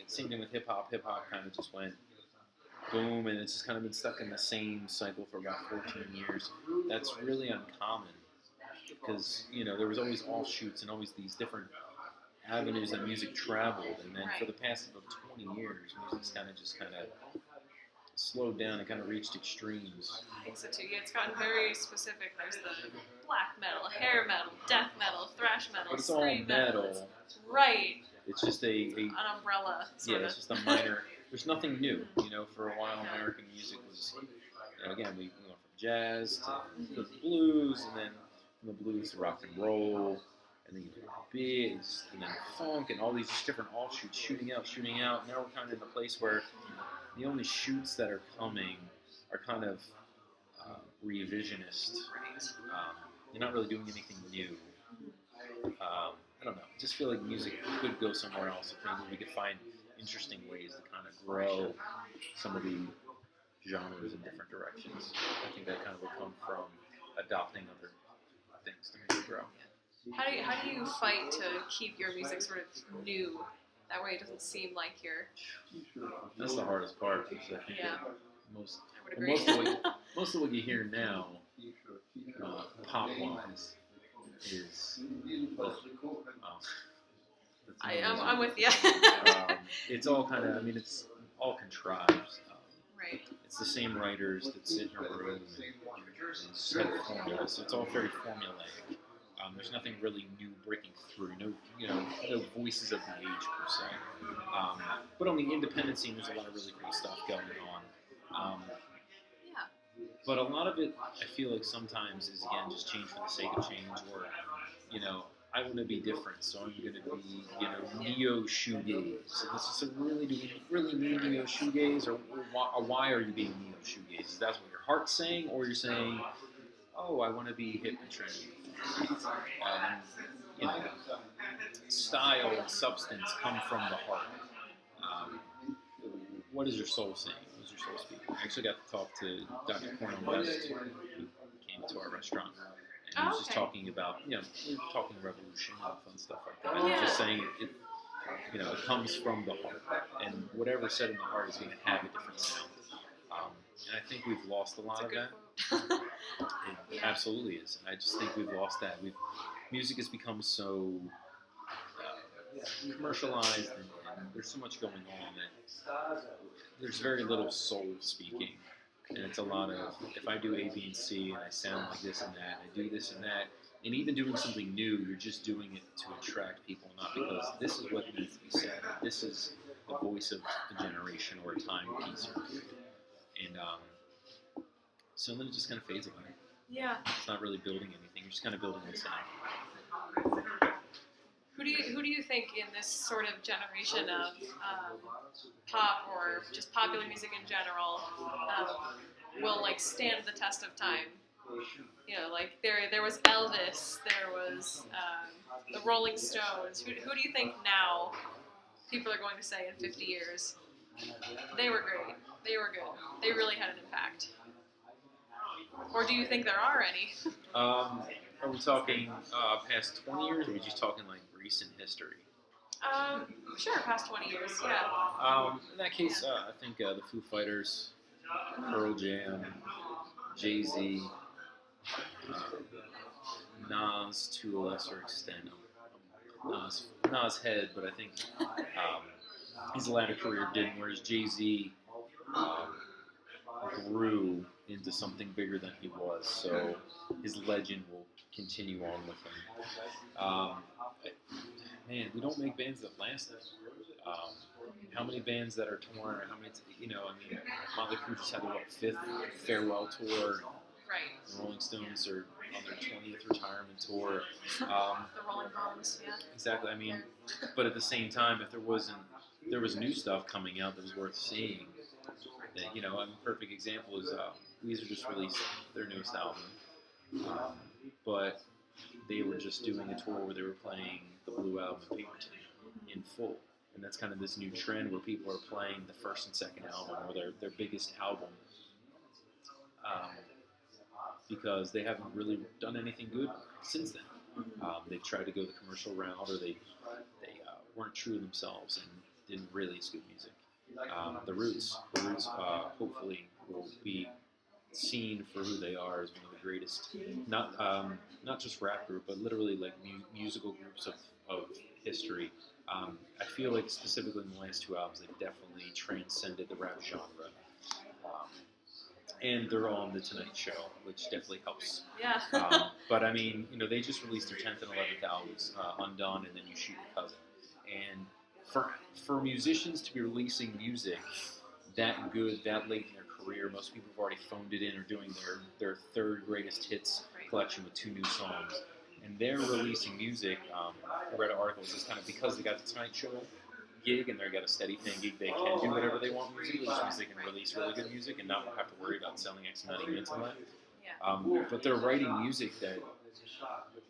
Same thing with hip-hop. Hip-hop kind of just went boom, and it's just kind of been stuck in the same cycle for about 14 years. That's really uncommon, because, you know, there was always offshoots and always these different avenues that music traveled, and then for the past about 20 years, music's kind of slowed down and kind of reached extremes. I think so too. Yeah, it's gotten very specific. There's the black metal, hair metal, death metal, thrash metal, but it's all metal. Right. It's just an umbrella. It's just a minor. There's nothing new. You know, for a while, American music was. You know, again, we went from jazz to the blues, and then from the blues to rock and roll, and then you do bass, and then funk, and all these different offshoots shooting out. Now we're kind of in a place where the only shoots that are coming are kind of revisionist. You're not really doing anything new. I don't know. I just feel like music could go somewhere else. If maybe we could find interesting ways to kind of grow some of the genres in different directions. I think that kind of will come from adopting other things to make it grow. How do you fight to keep your music sort of new? That way it doesn't seem like you're... That's the hardest part. Because I think Yeah. most, I would agree. most of what you hear now, pop-wise, is... I'm with you. It's all kind of, I mean, it's all contrived. Right. It's the same writers that sit in a room and set formulas, so it's all very formulaic. There's nothing really new breaking through. No voices of the age per se. But on the independent scene, there's a lot of really cool stuff going on. Yeah. But a lot of it, I feel like sometimes is again just change for the sake of change, or I want to be different, so I'm going to be neo shoegaze. And this is do you really need neo shoegaze, or why are you being neo shoegaze? Is that what your heart's saying, or you're saying, oh, I want to be hip and trendy? Style and substance come from the heart. What is your soul saying? What is your soul speaking? I actually got to talk to Dr. Cornel West, who came to our restaurant, and he was just talking about, we were talking revolution and fun stuff like that. And just saying it comes from the heart, and whatever's said in the heart is going to have a different sound. And I think we've lost a lot of that. It absolutely is. And I just think we've lost that. Music has become so commercialized, and there's so much going on that there's very little soul speaking. And it's a lot of, if I do A, B, and C, and I sound like this and that, and I do this and that, and even doing something new, you're just doing it to attract people, not because this is what needs to be said. This is the voice of a generation or a timepiece or period. And so then it just kind of fades away. Yeah. It's not really building anything. You're just kind of building a sound. Who do you think in this sort of generation of pop or just popular music in general will stand the test of time? There was Elvis, there was the Rolling Stones. Who do you think now people are going to say in 50 years, they were great, they were good, they really had an impact? Or do you think there are any? Are we talking past 20 years, or are we just talking like recent history? Sure, past 20 years, yeah. In that case, I think the Foo Fighters, Pearl Jam, Jay-Z, Nas to a lesser extent. Nas head, but I think his latter career didn't, whereas Jay-Z grew into something bigger than he was, so his legend will continue on with him. Man, we don't make bands that last. How many bands that are torn? How many? Motley Crue just had their fifth farewell tour. Right. The Rolling Stones are on their 20th retirement tour. The Rolling Bones, yeah. Exactly. But at the same time, if there was new stuff coming out that was worth seeing. That, a perfect example is Weezer just released their newest album, but they were just doing a tour where they were playing the Blue Album and Pinkerton in full, and that's kind of this new trend where people are playing the first and second album or their biggest album, because they haven't really done anything good since then. They've tried to go the commercial route, or they weren't true to themselves and didn't release good music. The Roots, hopefully will be seen for who they are as one of the greatest, not just rap group, but literally like musical groups of history. I feel like specifically in the last two albums, they've definitely transcended the rap genre. And they're on The Tonight Show, which definitely helps. Yeah. But they just released their 10th and 11th albums, Undone and Then You Shoot Your Cousin. And for musicians to be releasing music that good, that late in their career, most people have already phoned it in or doing their third greatest hits collection with 2 new songs. and they're releasing music. I read an article. It's just kind of because they got the Tonight Show gig and they got a steady paying gig, they can do whatever they want musically, which means they can release really good music and not have to worry about selling X amount of units on that. Yeah. But they're writing music that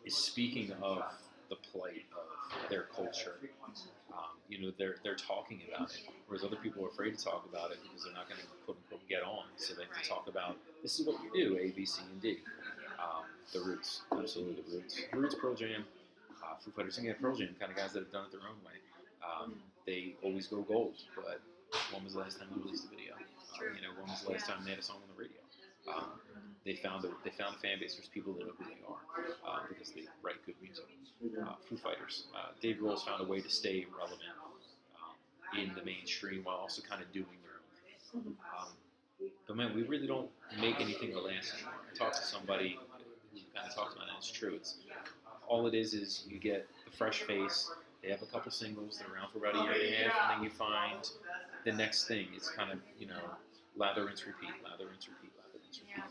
is speaking of the plight of their culture. They're talking about it, whereas other people are afraid to talk about it because they're not going to quote unquote get on. So they have to talk about this is what you do: A, B, C, and D. The Roots, absolutely the Roots. Roots, Pearl Jam, Foo Fighters, and Pearl Jam, kind of guys that have done it their own way. They always go gold, but when was the last time they released a video? When was the last time they had a song on the radio? They found a fan base. There's people that know who they are because they write good music. Foo Fighters. Dave Grohl's found a way to stay relevant in the mainstream while also kind of doing their own thing. But man, we really don't make anything that lasts anymore. I talked to somebody who kind of talks about it, and it's true. It's all it is you get the fresh face. They have a couple singles. They're around for about a year and a half, and then you find the next thing. It's kind of lather, rinse, repeat, lather, rinse, repeat, lather, rinse, repeat.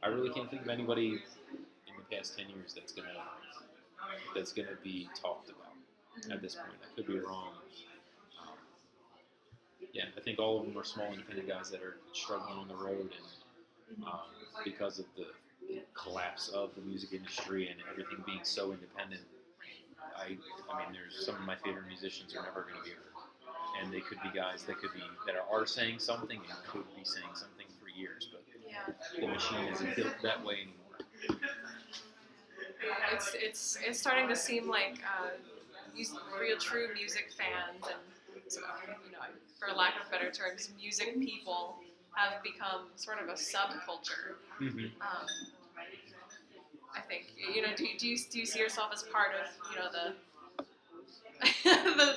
I really can't think of anybody in the past 10 years that's gonna be talked about at this point. I could be wrong. I think all of them are small independent guys that are struggling on the road, and because of the collapse of the music industry and everything being so independent, I mean, there's some of my favorite musicians are never going to be heard, and they could be guys that are saying something and could be saying something for years, but the machine isn't built that way anymore. It's starting to seem like real true music fans and for lack of better terms, music people have become sort of a subculture. Mm-hmm. I think do you see yourself as part of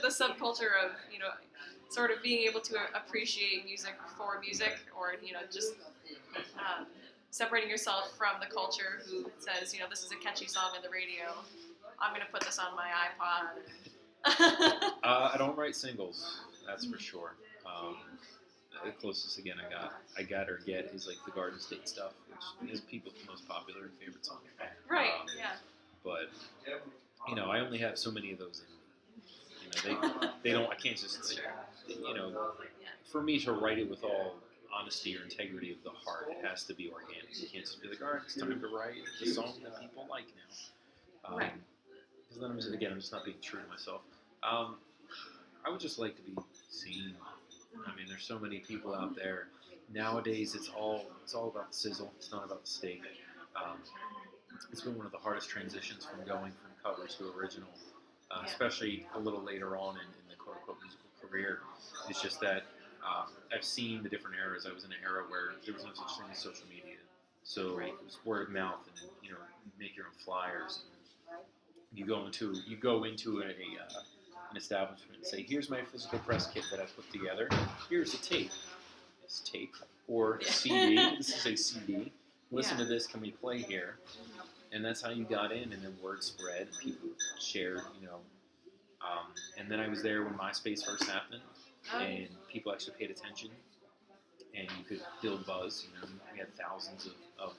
the subculture of sort of being able to appreciate music for music, or just separating yourself from the culture who says this is a catchy song on the radio, I'm going to put this on my iPod. I don't write singles, that's for sure. The closest again I got or get is like the Garden State stuff, which is people's most popular and favorite song. Right. Yeah. But I only have so many of those in me. They don't. I can't just for me to write it with all honesty or integrity of the heart, it has to be organic. You can't just be like, all right, it's time to write the song that people like now. Right. Because then I'm just not being true to myself. I would just like to be seen. I mean, there's so many people out there. Nowadays, it's all about the sizzle. It's not about the steak. It's been one of the hardest transitions from going from covers to original, especially a little later on in the quote-unquote musical career. It's just that I've seen the different eras. I was in an era where there was no such thing as social media. So it was word of mouth and, make your own flyers. You go into an establishment and say, here's my physical press kit that I put together. Here's the tape. This tape. Or CD. This is a CD. Listen to this. Can we play here? And that's how you got in. And then word spread. People shared, and then I was there when MySpace first happened. And people actually paid attention. And you could build buzz. We had thousands of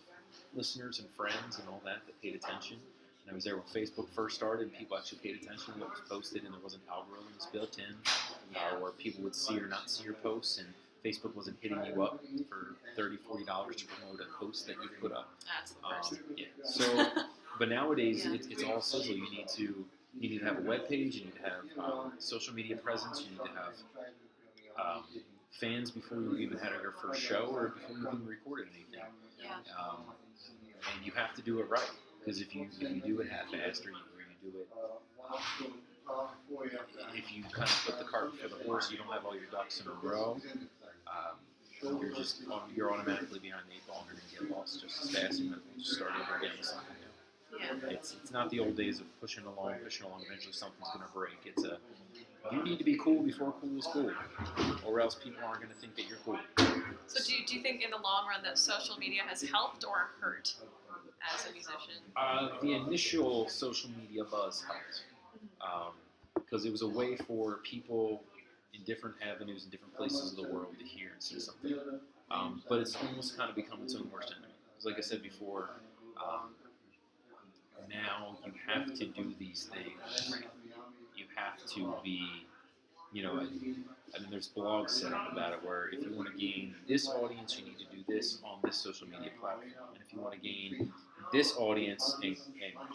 listeners and friends and all that paid attention. I was there when Facebook first started, and people actually paid attention to what was posted, and there wasn't algorithms built in, where people would see or not see your posts, and Facebook wasn't hitting you up for $30, $40 to promote a post that you put up. That's the worst. So, but nowadays it's all sizzle. You need to have a web page. You need to have social media presence. You need to have fans before you even had your first show or before you even recorded anything. And you have to do it right. Because if you do it half-assed or you do it, if you kind of put the cart before the horse, you don't have all your ducks in a row, you're automatically behind the eight ball and you're going to get lost just as fast and you start over again with something new. It's not the old days of pushing along, eventually something's going to break. You need to be cool before cool is cool, or else people aren't going to think that you're cool. So do you think in the long run that social media has helped or hurt as a musician? The initial social media buzz helped because it was a way for people in different avenues in different places of the world to hear and see something. But it's almost kind of become its own worst enemy. Because like I said before, now you have to do these things. You have to be, I mean, there's blogs set up about it where if you want to gain this audience, you need to do this on this social media platform. And if you want to gain this audience and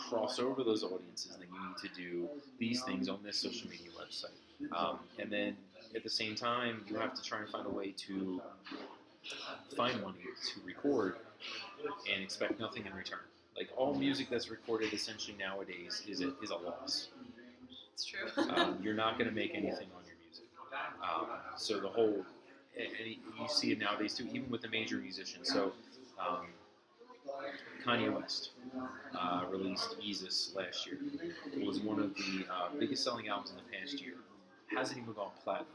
cross over those audiences, then you need to do these things on this social media website. And then at the same time, you have to try and find a way to find money to record and expect nothing in return. Like all music that's recorded essentially nowadays is a loss. It's true. You're not going to make anything on your music. So the whole, and you see it nowadays too, even with the major musicians. So Kanye West released Yeezus last year. It was one of the biggest selling albums in the past year. Hasn't even gone platinum.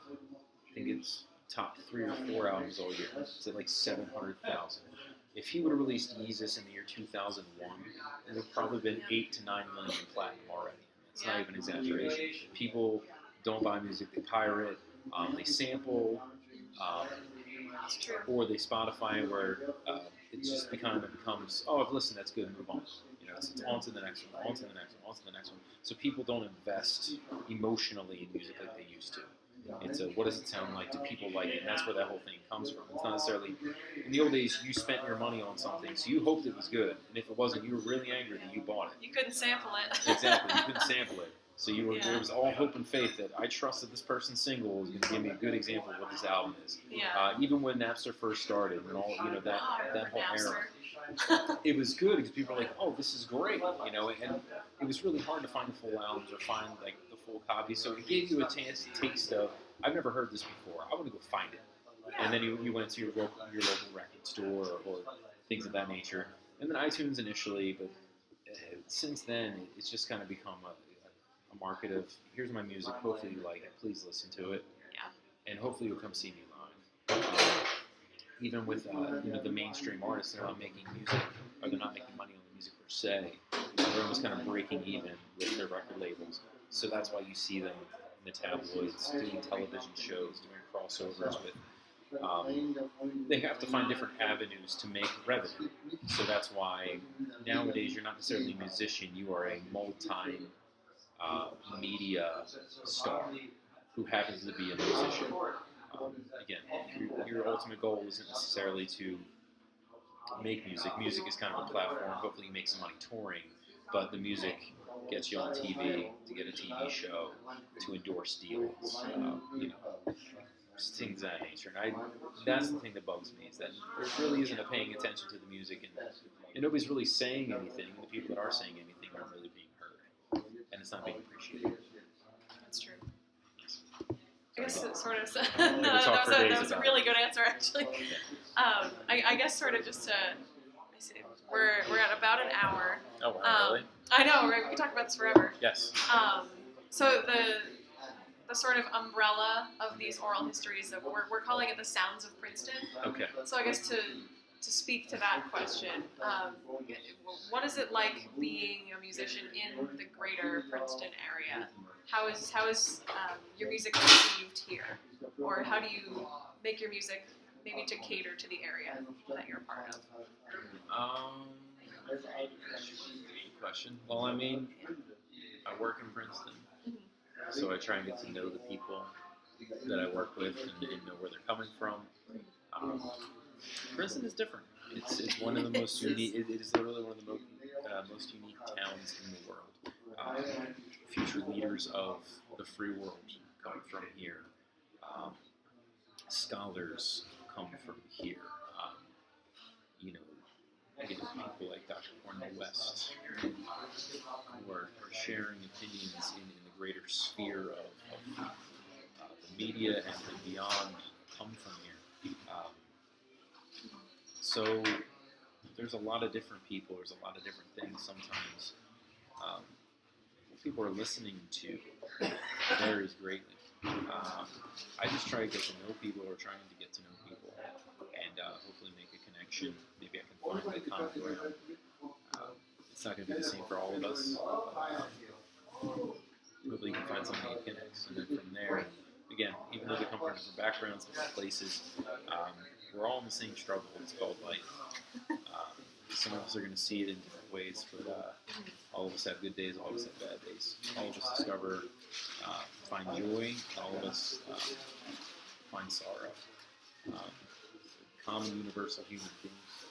I think it's top 3 or 4 albums all year. It's at like 700,000. If he would have released Yeezus in the year 2001, it would have probably been 8 to 9 million platinum already. It's not even exaggeration. People don't buy music; they pirate, they sample, or they Spotify, where it just becomes, oh, I've listened, that's good, move on. It's on to the next one, on to the next one, on to the next one. So people don't invest emotionally in music like they used to. It's what does it sound like? Do people like it? And that's where that whole thing comes from. It's not necessarily, in the old days, you spent your money on something, so you hoped it was good. And if it wasn't, you were really angry that you bought it. You couldn't sample it. Exactly, you couldn't sample it. So there was all hope and faith that I trust that this person's single is going to give me a good example of what this album is. Yeah. Even when Napster first started and all, that whole era, it was good because people were like, oh, this is great, and it was really hard to find the full albums or find like the full copy. So it gave you a taste of, I've never heard this before. I want to go find it. And then you went to your local record store or things of that nature. And then iTunes initially, but since then, it's just kind of become a market of, here's my music, hopefully you like it, please listen to it. Yeah. And hopefully you'll come see me live. Even with the mainstream artists, they're not making music, or they're not making money on the music per se. They're almost kind of breaking even with their record labels. So that's why you see them in the tabloids, doing television shows, doing crossovers with. They have to find different avenues to make revenue. So that's why nowadays you're not necessarily a musician, you are a media star who happens to be a musician. Again, your ultimate goal isn't necessarily to make music. Music is kind of a platform. Hopefully you make some money touring, but the music gets you on TV, to get a TV show, to endorse deals, things of that nature. And that's the thing that bugs me, is that there really isn't a paying attention to the music, and nobody's really saying anything, and the people that are saying anything aren't really being heard, and it's not being appreciated. That's true. I guess it sort of that was a really good answer, actually. I guess sort of just to, we're at about an hour. Oh, wow, really? I know, right? We could talk about this forever. Yes. So the sort of umbrella of these oral histories, that we're calling it the Sounds of Princeton. Okay. So I guess to speak to that question, what is it like being a musician in the greater Princeton area? How is your music received here? Or how do you make your music maybe to cater to the area that you're a part of? Good question. Well, I mean, I work in Princeton, so I try and get to know the people that I work with and know where they're coming from. Princeton is different. It's one of the most unique. It is literally one of the most unique towns in the world. Future leaders of the free world come from here. Scholars come from here. People like Dr. Cornel West who are sharing opinions in the greater sphere of the media and beyond come from here. So there's a lot of different people. There's a lot of different things sometimes. What people are listening to varies greatly. I just try to get to know people, or trying to get to know people, and hopefully make a connection. Maybe I can find the common ground. It's not going to be the same for all of us. Hopefully you can find somebody who connects, and then from there, again, even though they come from different backgrounds, different places, we're all in the same struggle. It's called life. some of us are going to see it in different ways, but all of us have good days, all of us have bad days. All of us discover, find joy, all of us find sorrow. Common, universal human beings.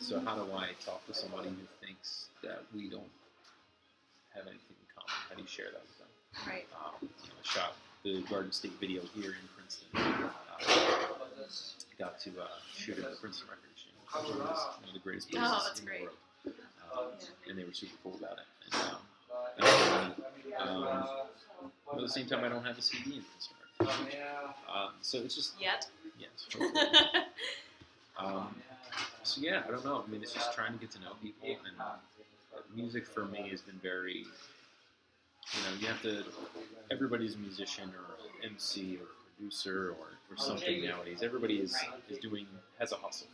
So how do I talk to somebody who thinks that we don't have anything in common? How do you share that with them? Right. I shot the Garden State video here in Princeton. Got to shoot it at the Princeton Record Exchange, which is one of the greatest places in the world. And they were super cool about it. And that was neat. But at the same time, I don't have a CD in Princeton Record Exchange. So it's just... Yet? Yes. So yeah, I don't know. I mean, it's just trying to get to know people, and music for me has been very, you have to, everybody's a musician or an MC or a producer or something nowadays. Everybody has a hustle.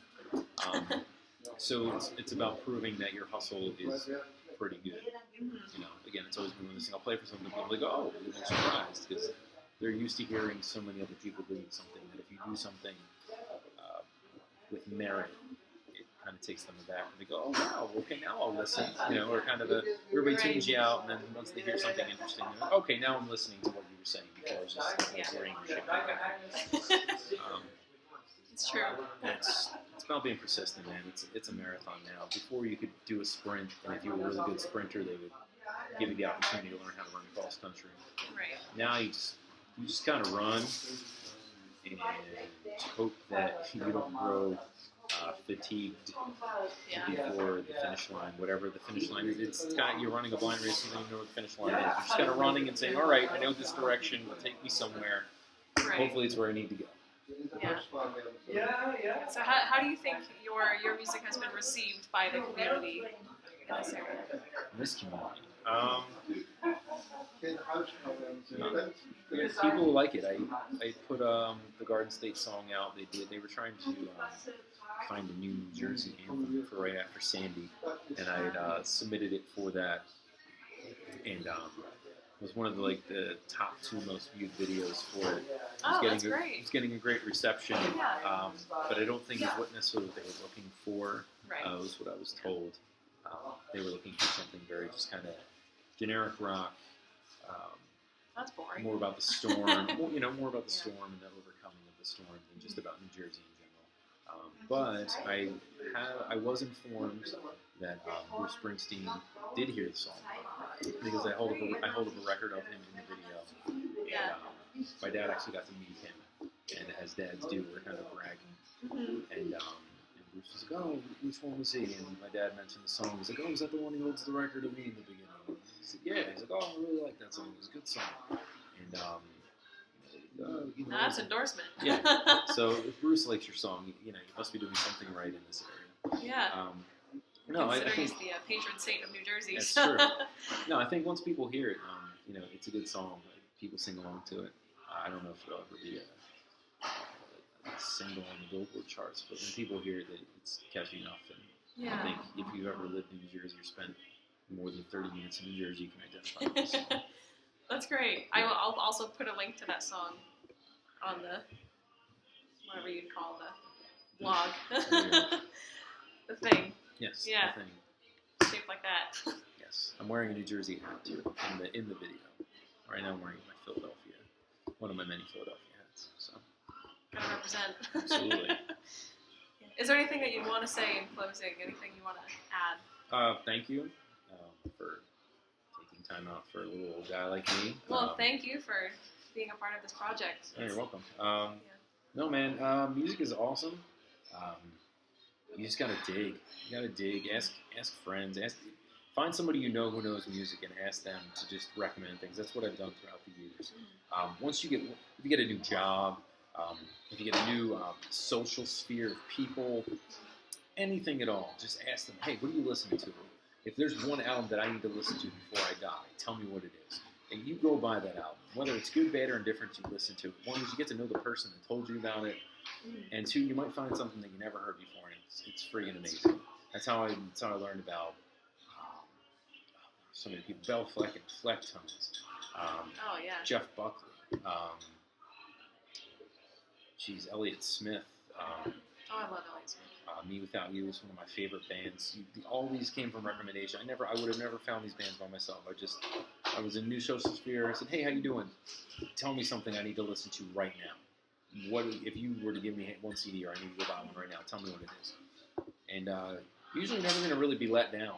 So it's about proving that your hustle is pretty good. Again, it's always been when I'll play for something, people like, oh, they're surprised, because they're used to hearing so many other people doing something, that if you do something with merit, it kind of takes them aback, and they go, oh wow, okay, now I'll listen, or kind of everybody tunes you out, and then once they hear something interesting, they're like, okay, now I'm listening to what you were saying before. It's just boring shit. It's true. It's about being persistent, man. It's a marathon now. Before you could do a sprint, and if you were a really good sprinter, they would give you the opportunity to learn how to run cross country. Right. Now you just kind of run and hope that you don't grow fatigued before the finish line, whatever the finish line is. It's kind of, you're running a blind race, and you know what the finish line is. You're just kind of running and saying, all right, I know this direction will take me somewhere. Right. Hopefully it's where I need to go. Yeah. So how do you think your music has been received by the community in this area? In this community? People like it. I put the Garden State song out. They were trying to find a new New Jersey anthem for right after Sandy, and I had submitted it for that, and it was one of the top 2 most viewed videos for it. That's great. It was getting a great reception, but I don't think it's what necessarily what they were looking for. Right. Was what I was told. They were looking for something very just kind of generic rock. That's boring. More about the storm, more about the storm and the overcoming of the storm than just about New Jersey in general. But I was informed that Bruce Springsteen did hear the song, because I hold up a record of him in the video, and my dad actually got to meet him, and as dads do, we're kind of bragging, and Bruce was like, oh, which one was he? And my dad mentioned the song. He's like, oh, is that the one who holds the record of me in the beginning? He's like, yeah. He's like, oh, I really like that song. It was a good song. And that's endorsement. Yeah. So if Bruce likes your song, you must be doing something right in this area. Yeah. No, I think he's the patron saint of New Jersey. That's true. No, I think once people hear it, it's a good song. People sing along to it. I don't know if it'll ever be a single on the Billboard charts, but when people hear it, it's catchy enough. And I think if you've ever lived in New Jersey or spent more than 30 minutes in New Jersey, you can identify with the song. That's great. Yeah. I'll also put a link to that song on the, whatever you'd call the blog. The thing. Yes. Yeah. The thing. Shaped like that. Yes. I'm wearing a New Jersey hat too in the video. Right now I'm wearing my Philadelphia, one of my many Philadelphia hats. So. Gotta represent. Absolutely. Is there anything that you'd want to say in closing? Anything you want to add? Thank you for taking time out for a little old guy like me. Well, thank you for being a part of this project. Yeah, you're welcome. No, man, music is awesome. You just gotta dig. You gotta dig. Ask friends. Find somebody you know who knows music and ask them to just recommend things. That's what I've done throughout the years. If you get a new job, if you get a new social sphere of people, anything at all, just ask them, hey, what are you listening to? If there's one album that I need to listen to before I die, tell me what it is. And you go buy that album. Whether it's good, bad, or indifferent, you listen to it. One is you get to know the person that told you about it. And 2, you might find something that you never heard before, and it's freaking amazing. That's how I learned about so many people. Bell Fleck and Flecktones. Jeff Buckley. Elliott Smith. I love Elliott Smith. Me Without You is one of my favorite bands. All these came from recommendation. I would have never found these bands by myself. I was in New Social Sphere. I said, hey, how you doing? Tell me something I need to listen to right now. What if you were to give me one CD, or I need to go buy one right now? Tell me what it is. And usually never going to really be let down,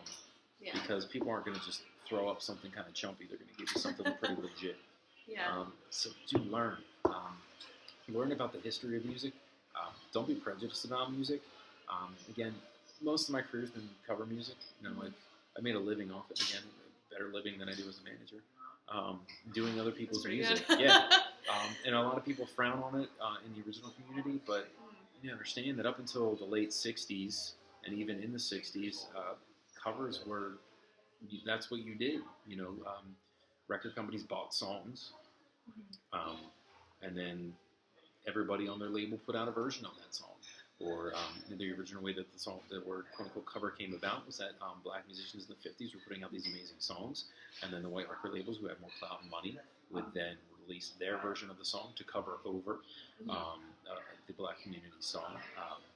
because people aren't going to just throw up something kind of chumpy. They're going to give you something pretty legit. Yeah. So do learn. Learn about the history of music. Don't be prejudiced about music. Again, most of my career has been cover music. You know, I made a living off it. Again, a better living than I do as a manager. Doing other people's music. Yeah. And a lot of people frown on it in the original community, but you understand that up until the late 60s, and even in the 60s, covers were, that's what you did. You know, record companies bought songs, and then everybody on their label put out a version of that song. Or the original way that the word quote-unquote cover came about was that black musicians in the 50s were putting out these amazing songs, and then the white record labels, who had more clout and money, would then release their version of the song to cover over the black community song,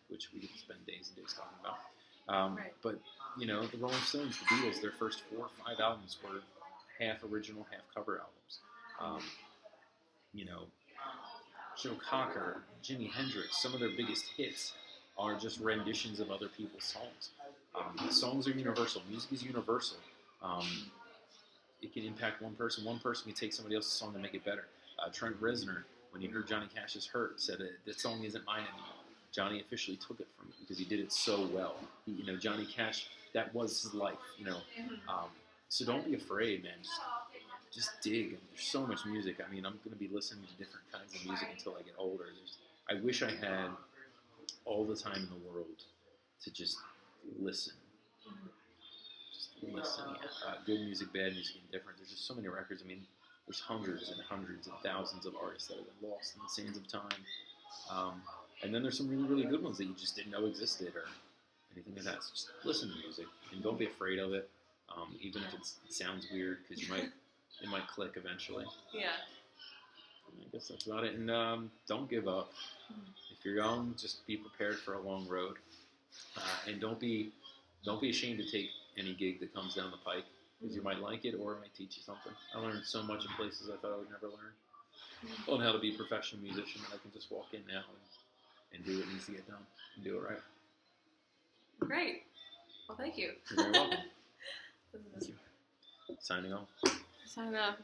which we could spend days and days talking about. But, you know, the Rolling Stones, the Beatles, their first 4 or 5 albums were half original, half cover albums. You know, Joe Cocker, Jimi Hendrix, some of their biggest hits are just renditions of other people's songs. Songs are universal. Music is universal. It can impact one person. One person can take somebody else's song and make it better. Trent Reznor, when he heard Johnny Cash's "Hurt," said that song isn't mine anymore. Johnny officially took it from me because he did it so well. You know, Johnny Cash, that was his life. You know, so don't be afraid, man. Just dig. There's so much music. I mean, I'm going to be listening to different kinds of music until I get older. I wish I had all the time in the world to just listen. Just listen. Good music, bad music, indifferent. There's just so many records. I mean, there's hundreds and hundreds and thousands of artists that have been lost in the sands of time. And then there's some really, really good ones that you just didn't know existed or anything like that. So just listen to music and don't be afraid of it, even if it sounds weird, because it might click eventually. Yeah. I guess that's about it. And don't give up. If you're young, just be prepared for a long road. And don't be ashamed to take any gig that comes down the pike, because you might like it or it might teach you something. I learned so much in places I thought I would never learn. On how to be a professional musician. I can just walk in now and do what needs to get done and do it right. Great. Well, thank you. You're very welcome. Thank you. Signing off. Sign off.